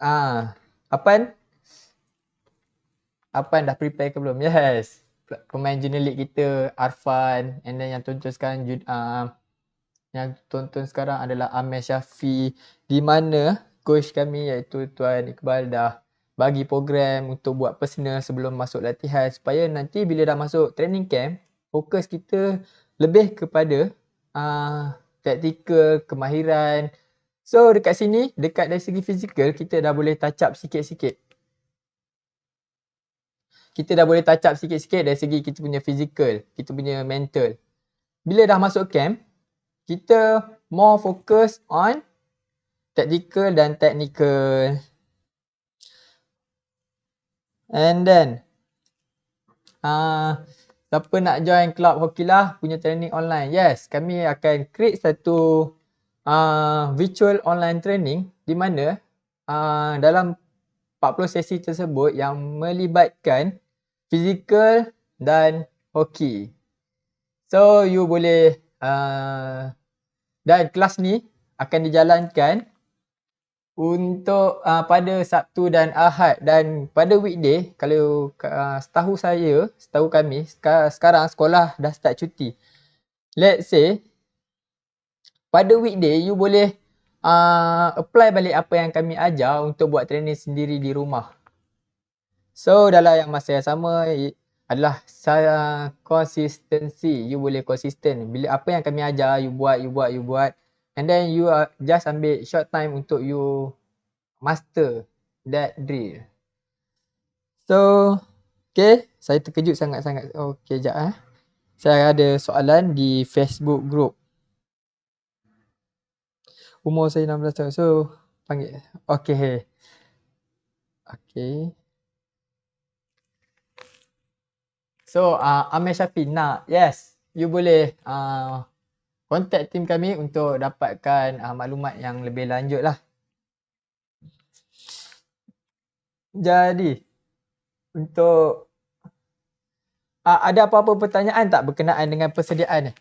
Speaker 2: Apan dah prepare ke belum? Yes. Pemain Junior League kita Arfan and then yang tonton sekarang adalah Amir Syafi, di mana coach kami iaitu Tuan Iqbal dah bagi program untuk buat personal sebelum masuk latihan supaya nanti bila dah masuk training camp, fokus kita lebih kepada tactical, kemahiran. So dekat sini, dekat dari segi fizikal, kita dah boleh touch up sikit-sikit. Dari segi kita punya fizikal, kita punya mental. Bila dah masuk camp, kita more focus on tactical dan technical. And then, siapa nak join Club Hokilah punya training online? Yes, kami akan create satu virtual online training di mana dalam 40 sesi tersebut yang melibatkan fizikal dan hoki. So, you boleh dan kelas ni akan dijalankan untuk pada Sabtu dan Ahad, dan pada weekday kalau setahu kami sekarang sekolah dah start cuti. Let's say pada weekday you boleh apply balik apa yang kami ajar untuk buat training sendiri di rumah. So dalam yang masa yang sama adalah consistency. You boleh konsisten. Bila apa yang kami ajar you buat. And then you just ambil short time untuk you master that drill. So, okay. Saya terkejut sangat-sangat. Okay, sekejap. Saya ada soalan di Facebook group. Umur saya 16 tahun. So, panggil. Okay. Okay. So, Amir Syafi nak. Yes. You boleh contact tim kami untuk dapatkan maklumat yang lebih lanjut lah. Jadi, untuk ada apa-apa pertanyaan tak berkenaan dengan persediaan ni?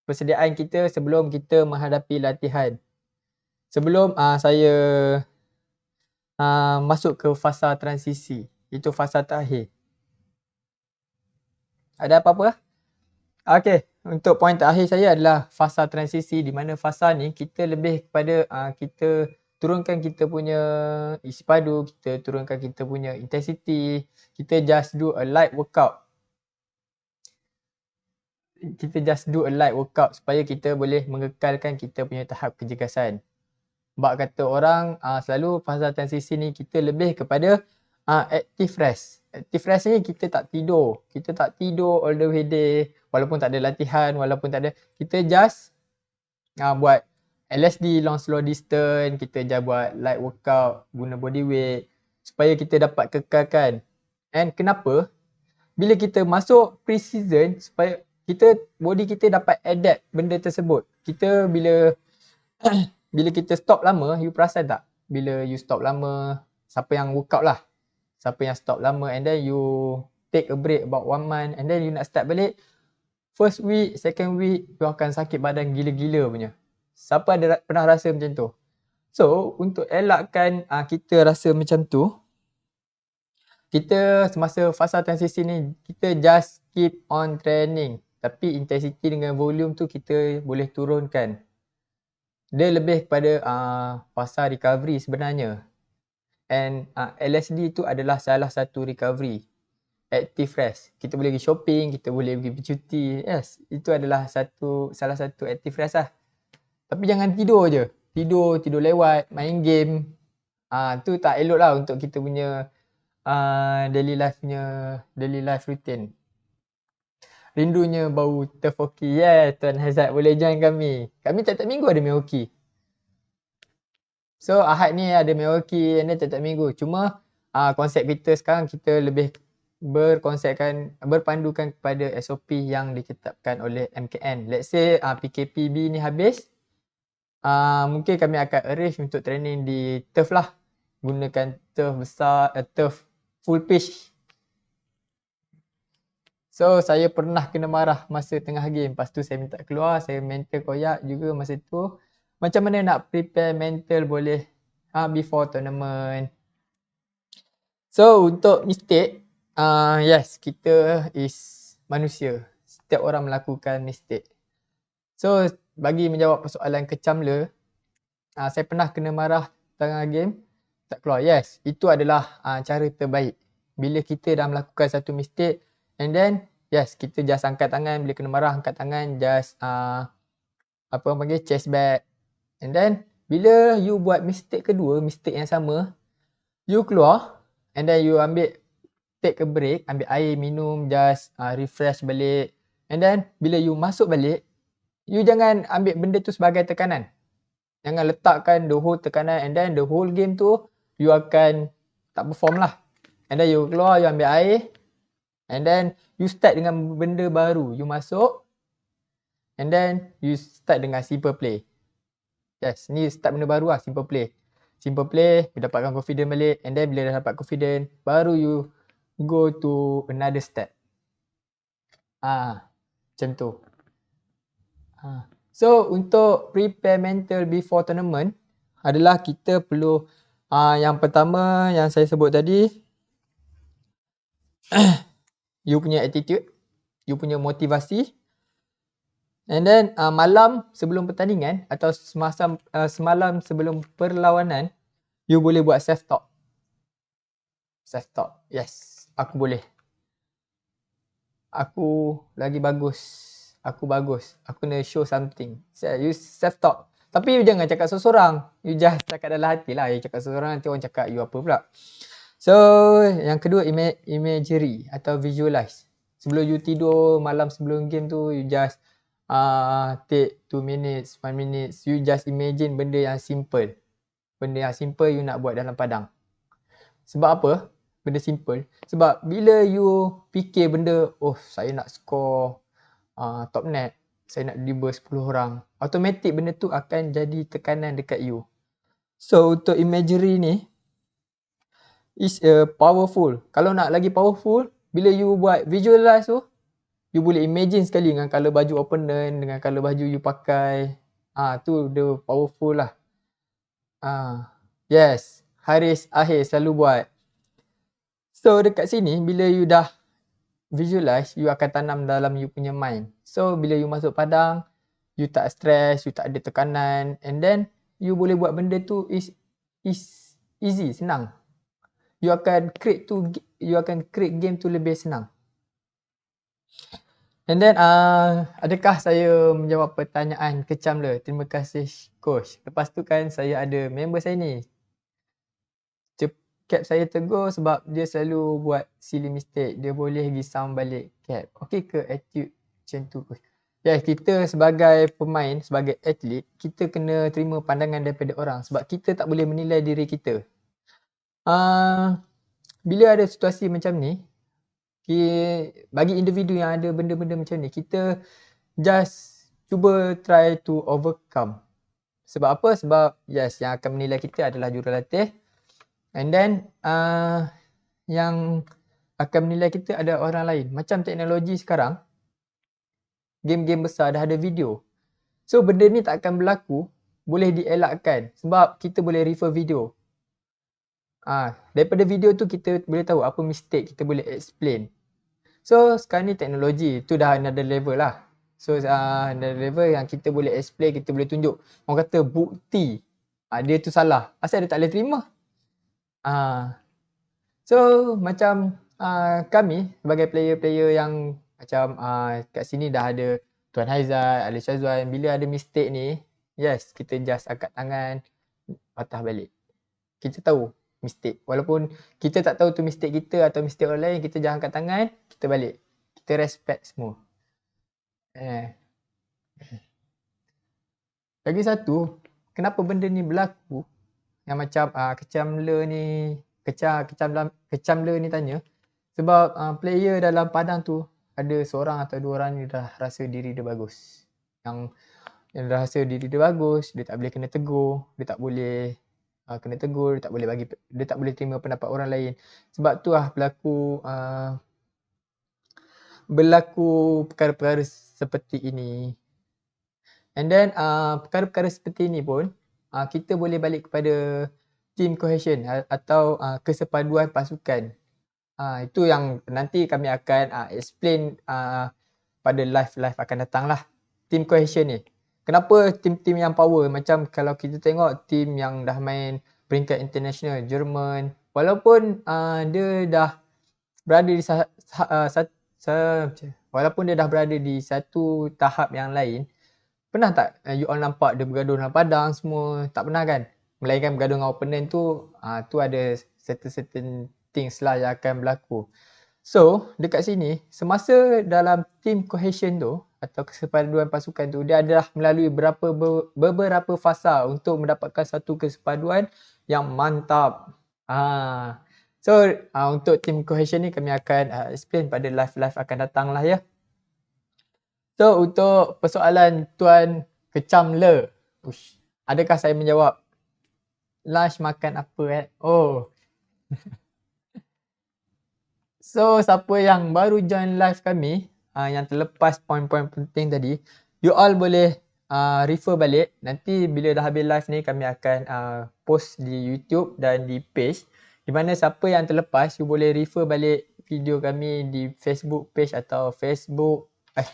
Speaker 2: Persediaan kita sebelum kita menghadapi latihan. Sebelum saya masuk ke fasa transisi. Itu fasa terakhir. Ada apa-apa? Okay. Untuk poin terakhir saya adalah fasa transisi, di mana fasa ni kita lebih kepada kita turunkan kita punya isi padu, kita turunkan kita punya intensity, kita just do a light workout. Supaya kita boleh mengekalkan kita punya tahap kejegasan. Bak kata orang selalu fasa transisi ni kita lebih kepada active rest. active rest ni kita tak tidur. Kita tak tidur all the way day. Walaupun tak ada latihan, walaupun tak ada. Kita just buat LSD, long slow distance. Kita just buat light workout, guna body weight. Supaya kita dapat kekalkan. And kenapa? Bila kita masuk pre-season, supaya body kita dapat adapt benda tersebut. Kita bila bila kita stop lama, you perasan tak? Bila you stop lama, siapa yang workout lah. Siapa yang stop lama and then you take a break about 1 month and then you nak start balik. First week, second week, you akan sakit badan gila-gila punya. Siapa ada pernah rasa macam tu? So, untuk elakkan kita rasa macam tu, kita semasa fasa transisi ni, kita just keep on training. Tapi intensity dengan volume tu kita boleh turunkan. Dia lebih kepada fasa recovery sebenarnya. And LSD tu adalah salah satu recovery. Active rest. Kita boleh pergi shopping, kita boleh pergi bercuti. Yes, itu adalah salah satu active rest lah. Tapi jangan tidur je. Tidur lewat, main game. Tu tak elok lah untuk kita punya daily life routine. Rindunya bau turf hoki. Yeah, Tuan Hazat boleh join kami. Kami tiap-tiap minggu ada main hoki. So Ahad ni ada main hoki and then tiap-tiap minggu. Cuma konsep kita sekarang kita lebih berpandukan kepada SOP yang ditetapkan oleh MKN. Let's say PKPB ni habis. Mungkin kami akan arrange untuk training di turf lah. Gunakan turf besar, turf full pitch. So saya pernah kena marah masa tengah game. Lepas tu saya minta keluar, saya mental koyak juga masa tu. Macam mana nak prepare mental boleh before tournament. So untuk mistake, yes, kita is manusia. Setiap orang melakukan mistake. So bagi menjawab persoalan kecamla, saya pernah kena marah tengah game, tak keluar. Yes, itu adalah cara terbaik. Bila kita dah melakukan satu mistake and then yes, kita just angkat tangan. Bila kena marah, angkat tangan, just apa orang panggil, chest back. And then bila you buat mistake kedua, mistake yang sama, you keluar and then you take a break, ambil air, minum, just refresh balik. And then bila you masuk balik, you jangan ambil benda tu sebagai tekanan. Jangan letakkan the whole tekanan and then the whole game tu you akan tak perform lah. And then you keluar, you ambil air and then you start dengan benda baru. You masuk and then you start dengan simple play. Yes, ni start benda baru lah, simple play. Simple play, you dapatkan confident balik and then bila dah dapat confident, baru you go to another step. Macam tu. So untuk prepare mental before tournament adalah kita perlu yang pertama yang saya sebut tadi, you punya attitude, you punya motivasi. And then malam sebelum pertandingan atau semalam sebelum perlawanan, you boleh buat self talk. Self talk. Yes, aku boleh. Aku lagi bagus. Aku bagus. Aku nak show something. So, you self talk. Tapi you jangan cakap seorang. You just cakap dalam hati lah. You cakap seorang, nanti orang cakap you apa pula. So yang kedua, imagery atau visualize. Sebelum you tidur, malam sebelum game tu, you just take 2 minutes, 1 minutes. You just imagine benda yang simple. Benda yang simple you nak buat dalam padang. Sebab apa? Benda simple. Sebab bila you fikir benda, oh saya nak score top net, saya nak dribble 10 orang, automatik benda tu akan jadi tekanan dekat you. So untuk imagery ni is powerful. Kalau nak lagi powerful, bila you buat visualize tu, you boleh imagine sekali dengan colour baju opponent, dengan colour baju you pakai. Tu dia powerful lah. Yes, Haris Ahir selalu buat. So dekat sini, bila you dah visualize, you akan tanam dalam you punya mind. So bila you masuk padang, you tak stress, you tak ada tekanan, and then you boleh buat benda tu is easy, senang. You akan create game tu lebih senang. And then adakah saya menjawab pertanyaan kecamla? Terima kasih coach. Lepas tu kan saya ada member saya ni, Cap saya tegur sebab dia selalu buat silly mistake. Dia boleh pergi sound balik Cap. Okey ke attitude macam tu? Ya, kita sebagai pemain, sebagai atlet, kita kena terima pandangan daripada orang sebab kita tak boleh menilai diri kita. Bila ada situasi macam ni, bagi individu yang ada benda-benda macam ni, kita just cuba try to overcome. Sebab apa? Sebab yes, yang akan menilai kita adalah jurulatih. And then yang akan menilai kita ada orang lain. Macam teknologi sekarang, game-game besar dah ada video. So benda ni tak akan berlaku, boleh dielakkan sebab kita boleh refer video. Daripada video tu kita boleh tahu apa mistake, kita boleh explain. So sekarang ni teknologi tu dah another level lah. So another level yang kita boleh explain, kita boleh tunjuk. Orang kata bukti dia tu salah, asal dia tak boleh terima. So macam kami sebagai player-player yang macam kat sini dah ada Tuan Haizat, Ali Syazwan, bila ada mistake ni, yes, kita just angkat tangan, patah balik. Kita tahu mistake. Walaupun kita tak tahu tu mistake kita atau mistake orang lain, kita jangan angkat tangan, kita balik. Kita respect semua. Lagi satu, kenapa benda ni berlaku? Yang macam Kecam Le ni tanya. Sebab player dalam padang tu, ada seorang atau dua orang ni dah rasa diri dia bagus. Yang dah rasa diri dia bagus, dia tak boleh kena tegur, dia tak boleh kena tegur, dia tak boleh terima pendapat orang lain. Sebab tu lah berlaku perkara-perkara seperti ini. And then perkara-perkara seperti ini pun kita boleh balik kepada team cohesion atau kesepaduan pasukan. Itu yang nanti kami akan explain pada live akan datang lah. Team cohesion ni. Kenapa tim-tim yang power? Macam kalau kita tengok tim yang dah main peringkat international, Jerman, walaupun dia dah berada di walaupun dia dah berada di satu tahap yang lain, pernah tak you all nampak dia bergaduh dalam padang semua? Tak pernah kan? Melainkan bergaduh dengan opponent tu, tu ada certain things lah yang akan berlaku. So, dekat sini, semasa dalam team cohesion tu atau kesepaduan pasukan tu, dia adalah melalui beberapa fasa untuk mendapatkan satu kesepaduan yang mantap. So, untuk team cohesion ni kami akan explain pada live akan datang lah ya. So, untuk persoalan Tuan Kecam Le, adakah saya menjawab? Lunch makan apa Oh. So, siapa yang baru join live kami, yang terlepas poin-poin penting tadi, you all boleh refer balik. Nanti bila dah habis live ni, kami akan post di YouTube dan di page. Di mana siapa yang terlepas, you boleh refer balik video kami di Facebook page atau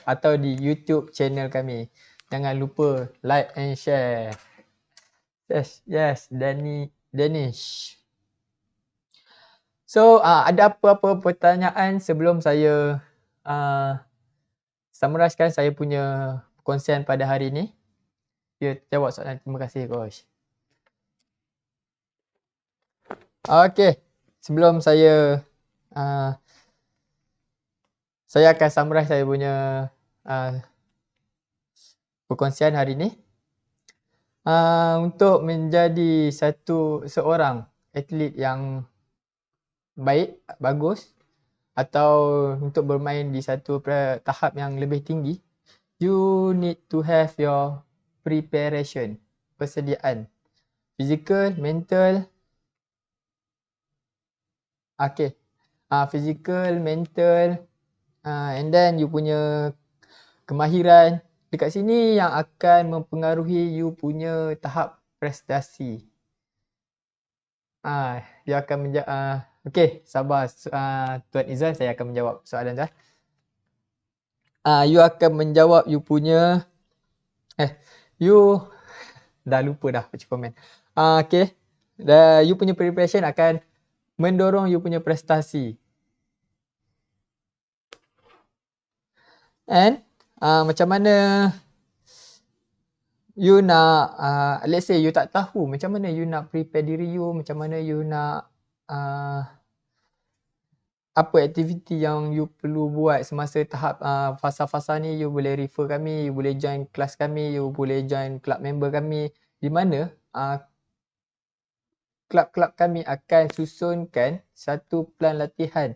Speaker 2: atau di YouTube channel kami. Jangan lupa like and share. Yes, Danish. So, ada apa-apa pertanyaan sebelum saya summarizkan saya punya perkongsian pada hari ini? Ya, jawab soalan. Terima kasih, Coach. Okay, sebelum saya akan summarize saya punya perkongsian hari ini. Untuk menjadi seorang atlet yang baik, bagus atau untuk bermain di satu tahap yang lebih tinggi, you need to have your preparation, persediaan, physical, mental. Okay, physical, mental, and then you punya kemahiran. Dekat sini yang akan mempengaruhi you punya tahap prestasi. Dia akan okay, sabar Tuan Izan, saya akan menjawab soalan dah. You akan menjawab you punya you dah lupa dah baca komen. Okay, you punya preparation akan mendorong you punya prestasi. And macam mana you nak let's say you tak tahu macam mana you nak prepare diri you, macam mana you nak apa aktiviti yang you perlu buat semasa tahap fasa-fasa ni, you boleh refer kami, you boleh join kelas kami, you boleh join club member kami, di mana kelab-kelab kami akan susunkan satu plan latihan.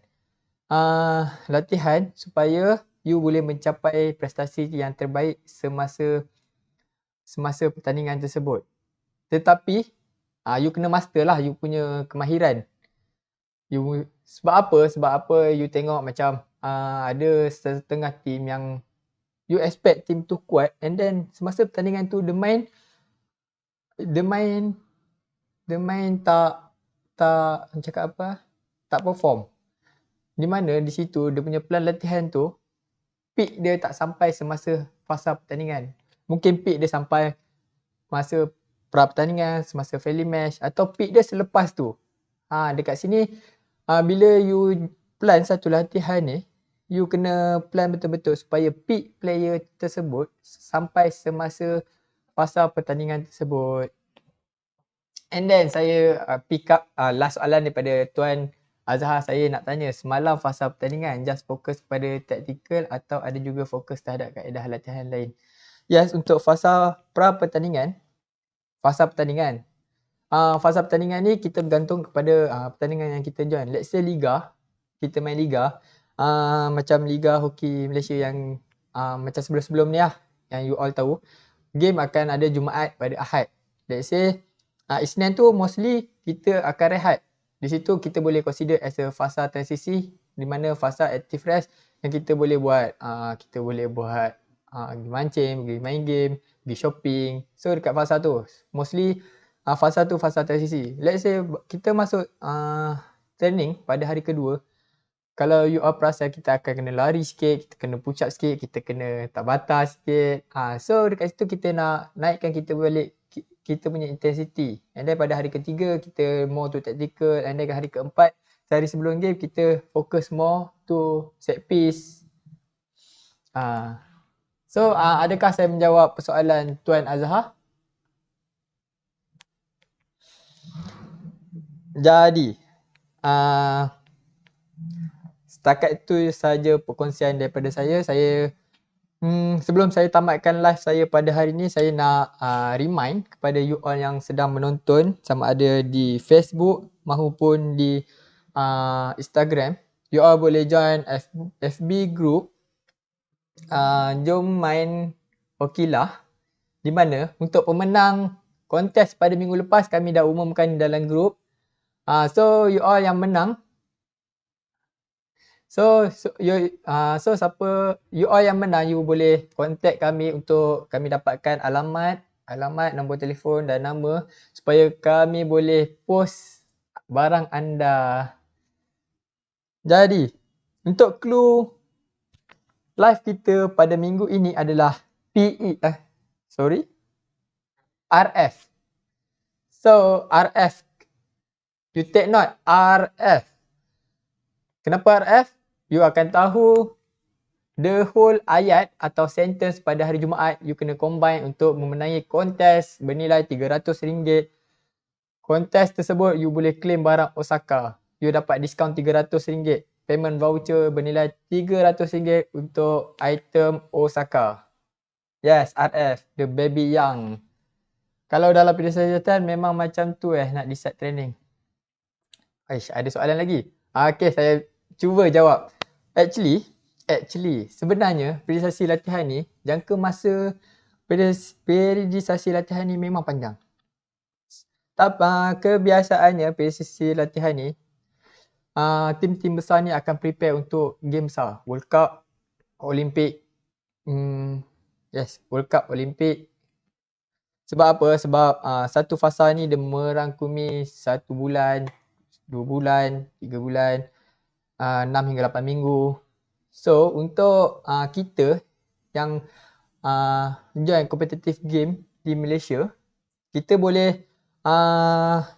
Speaker 2: Latihan supaya you boleh mencapai prestasi yang terbaik semasa pertandingan tersebut. Tetapi you kena master lah you punya kemahiran. Sebab apa you tengok macam ada setengah team yang you expect team tu kuat, and then semasa pertandingan tu dia main tak cakap apa, tak perform. Di mana di situ dia punya plan latihan tu peak dia tak sampai semasa fasa pertandingan. Mungkin peak dia sampai masa pra pertandingan, semasa friendly match, atau peak dia selepas tu. Dekat sini bila you plan satu latihan ni, you kena plan betul-betul supaya peak player tersebut sampai semasa fasa pertandingan tersebut. And then saya pick up last soalan daripada Tuan Azhar. Saya nak tanya, semalam fasa pertandingan just fokus pada taktikal atau ada juga fokus terhadap kaedah latihan lain? Yes, untuk fasa pra pertandingan, fasa pertandingan ni kita bergantung kepada pertandingan yang kita join. Let's say liga, kita main liga, macam Liga Hoki Malaysia yang macam sebelum-sebelum ni lah, yang you all tahu, game akan ada Jumaat pada Ahad. Let's say Isnin tu mostly kita akan rehat. Di situ kita boleh consider as a fasa transisi, di mana fasa active rest yang kita boleh buat pergi mancing, pergi main game, pergi shopping. So dekat fasa tu mostly fasa tu fasa transisi. Let's say kita masuk training pada hari kedua, kalau you all perasan kita akan kena lari sikit, kita kena push up sikit, kita kena tabata sikit. So dekat situ kita nak naikkan kita punya intensity. And then pada hari ketiga kita more to tactical, and then hari keempat, sehari sebelum game kita fokus more to set piece. So adakah saya menjawab persoalan Tuan Azhar? Jadi setakat itu saja perkongsian daripada saya. Sebelum saya tamatkan live saya pada hari ini, saya nak remind kepada you all yang sedang menonton, sama ada di Facebook maupun di Instagram, you all boleh join FB group Jom Main Hokilah, di mana untuk pemenang kontes pada minggu lepas kami dah umumkan dalam grup. So you all yang menang, siapa you all yang menang, you boleh contact kami untuk kami dapatkan alamat, nombor telefon dan nama supaya kami boleh post barang anda. Jadi untuk clue live kita pada minggu ini adalah RF. So RF, you take note, RF. Kenapa RF? You akan tahu the whole ayat atau sentence pada hari Jumaat you kena combine untuk memenangi kontes bernilai RM300. Kontes tersebut you boleh claim barang Osaka. You dapat diskaun RM300. Payment voucher bernilai RM300 untuk item Osaka. Yes, RF, the baby young. Kalau dalam pilihan kesihatan memang macam tu nak decide training. Ada soalan lagi? Okay, saya cuba jawab. Actually sebenarnya periodisasi latihan ni, jangka masa periodisasi latihan ni memang panjang. Kebiasaannya periodisasi latihan ni, tim-tim besar ni akan prepare untuk game besar, World Cup, Olimpik. World Cup, Olimpik. Sebab apa? Sebab satu fasa ni dia merangkumi 1 bulan, 2 bulan, 3 bulan, 6 hingga 8 minggu. So untuk kita yang join competitive game di Malaysia, kita boleh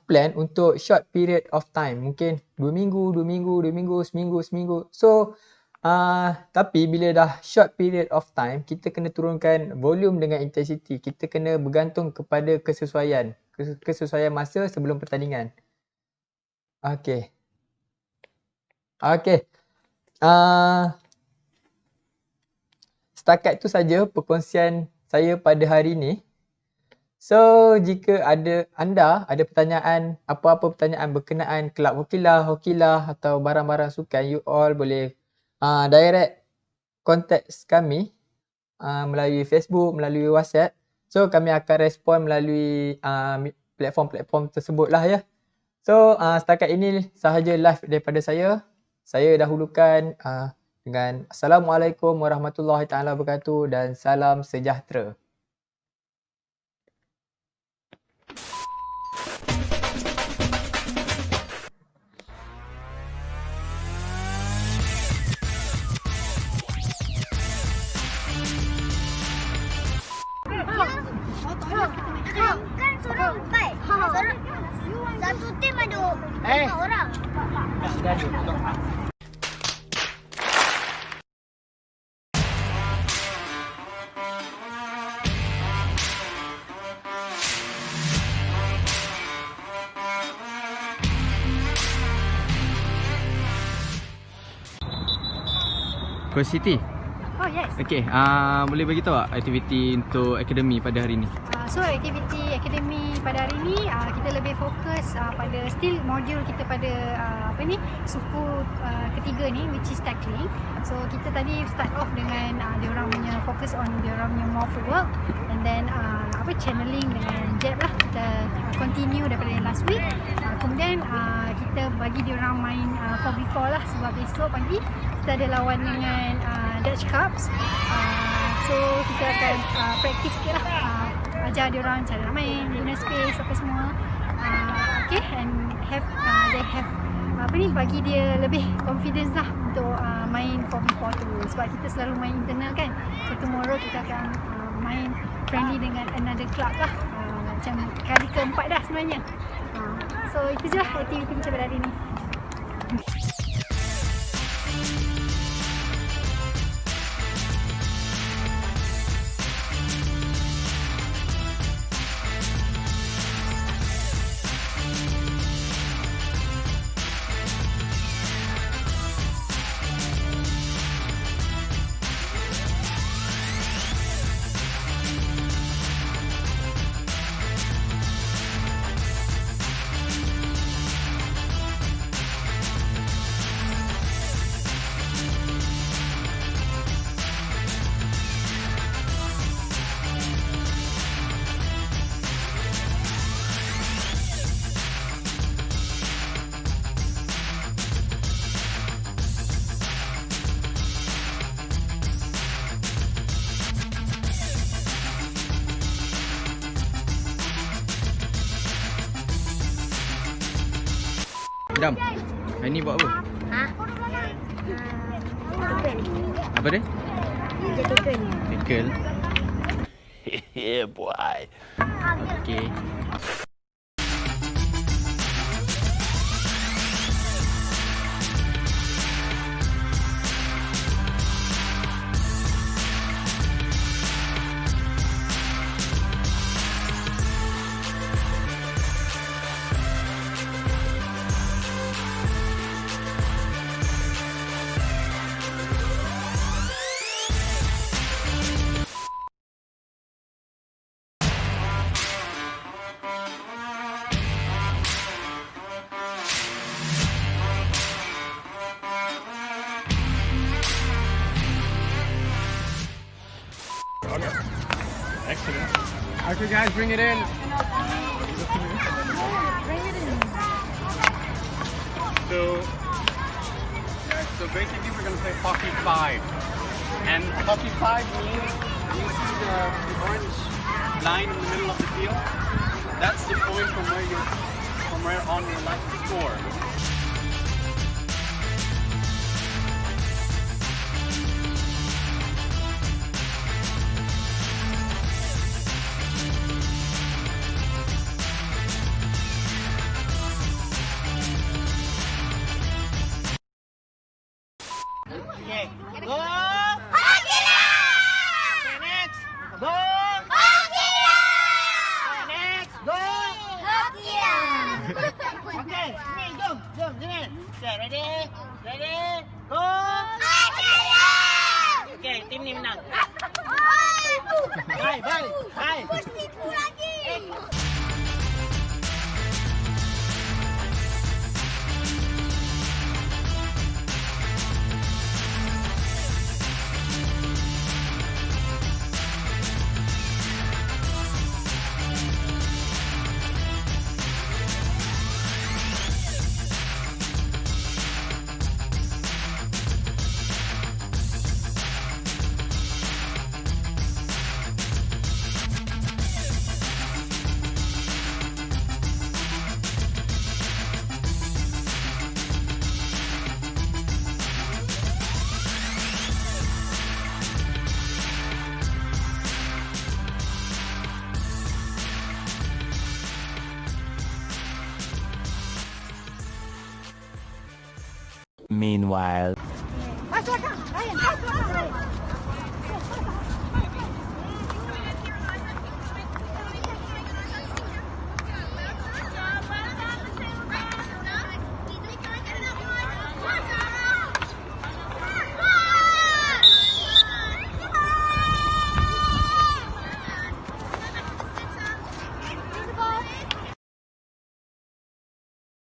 Speaker 2: plan untuk short period of time. Mungkin 2 minggu, seminggu. So tapi bila dah short period of time, kita kena turunkan volume dengan intensity. Kita kena bergantung kepada kesesuaian masa sebelum pertandingan. Okay. Okay. Setakat itu saja perkongsian saya pada hari ini. So, jika anda ada pertanyaan, apa-apa pertanyaan berkenaan kelab hokilah atau barang-barang sukan, you all boleh direct contact kami melalui Facebook, melalui WhatsApp. So, kami akan respon melalui platform-platform tersebut lah ya. So, setakat ini sahaja live daripada saya. Saya dahulukan dengan Assalamualaikum warahmatullahi taala wabarakatuh dan salam sejahtera.
Speaker 4: Kan seorang empat. Satu tim ada 5 orang.
Speaker 2: Coach Siti.
Speaker 5: Oh yes.
Speaker 2: Okay, boleh bagi tahu tak aktiviti untuk akademi pada hari ini?
Speaker 5: So aktiviti akademi pada hari ni kita lebih fokus pada still modul kita pada suku ketiga ni, which is tackling. So kita tadi start off dengan diorang punya fokus on diorang punya more footwork, and then channeling dengan jab lah. Kita continue daripada yang last week. Kemudian kita bagi diorang main 4v4 lah, sebab besok pagi kita ada lawan dengan Dutch Cups. So kita akan practice sikit lah, ajar diorang cara nak main, guna space apa semua. Okay, and they have bagi dia lebih confidence lah untuk main 4v4 tu, sebab kita selalu main internal kan. So tomorrow kita akan main friendly dengan another club lah, macam kali keempat dah sebenarnya. So itu je lah aktiviti macam pada hari ni.
Speaker 2: Dam, hari ni buat apa? Apa dia? Tackle. Yeah boy. Okay.
Speaker 3: Excellent. Okay, guys, bring it in. So basically, we're gonna play hockey 5, and hockey 5 means you see the orange line in the middle of the field. That's the point from where on you're like to score.
Speaker 1: Okay. Go! Hockeyla! Okay, next. Go! Hockeyla! Okay, next. Go! Hockeyla! Okay, me, go, go. Boom, sini. Okay, ready? Ready? Go! Okay, tim ni menang. Bye, bye, bye.
Speaker 4: Tipu lagi.
Speaker 6: Meanwhile.
Speaker 4: Masuk, Ryan. Masuk, Ryan.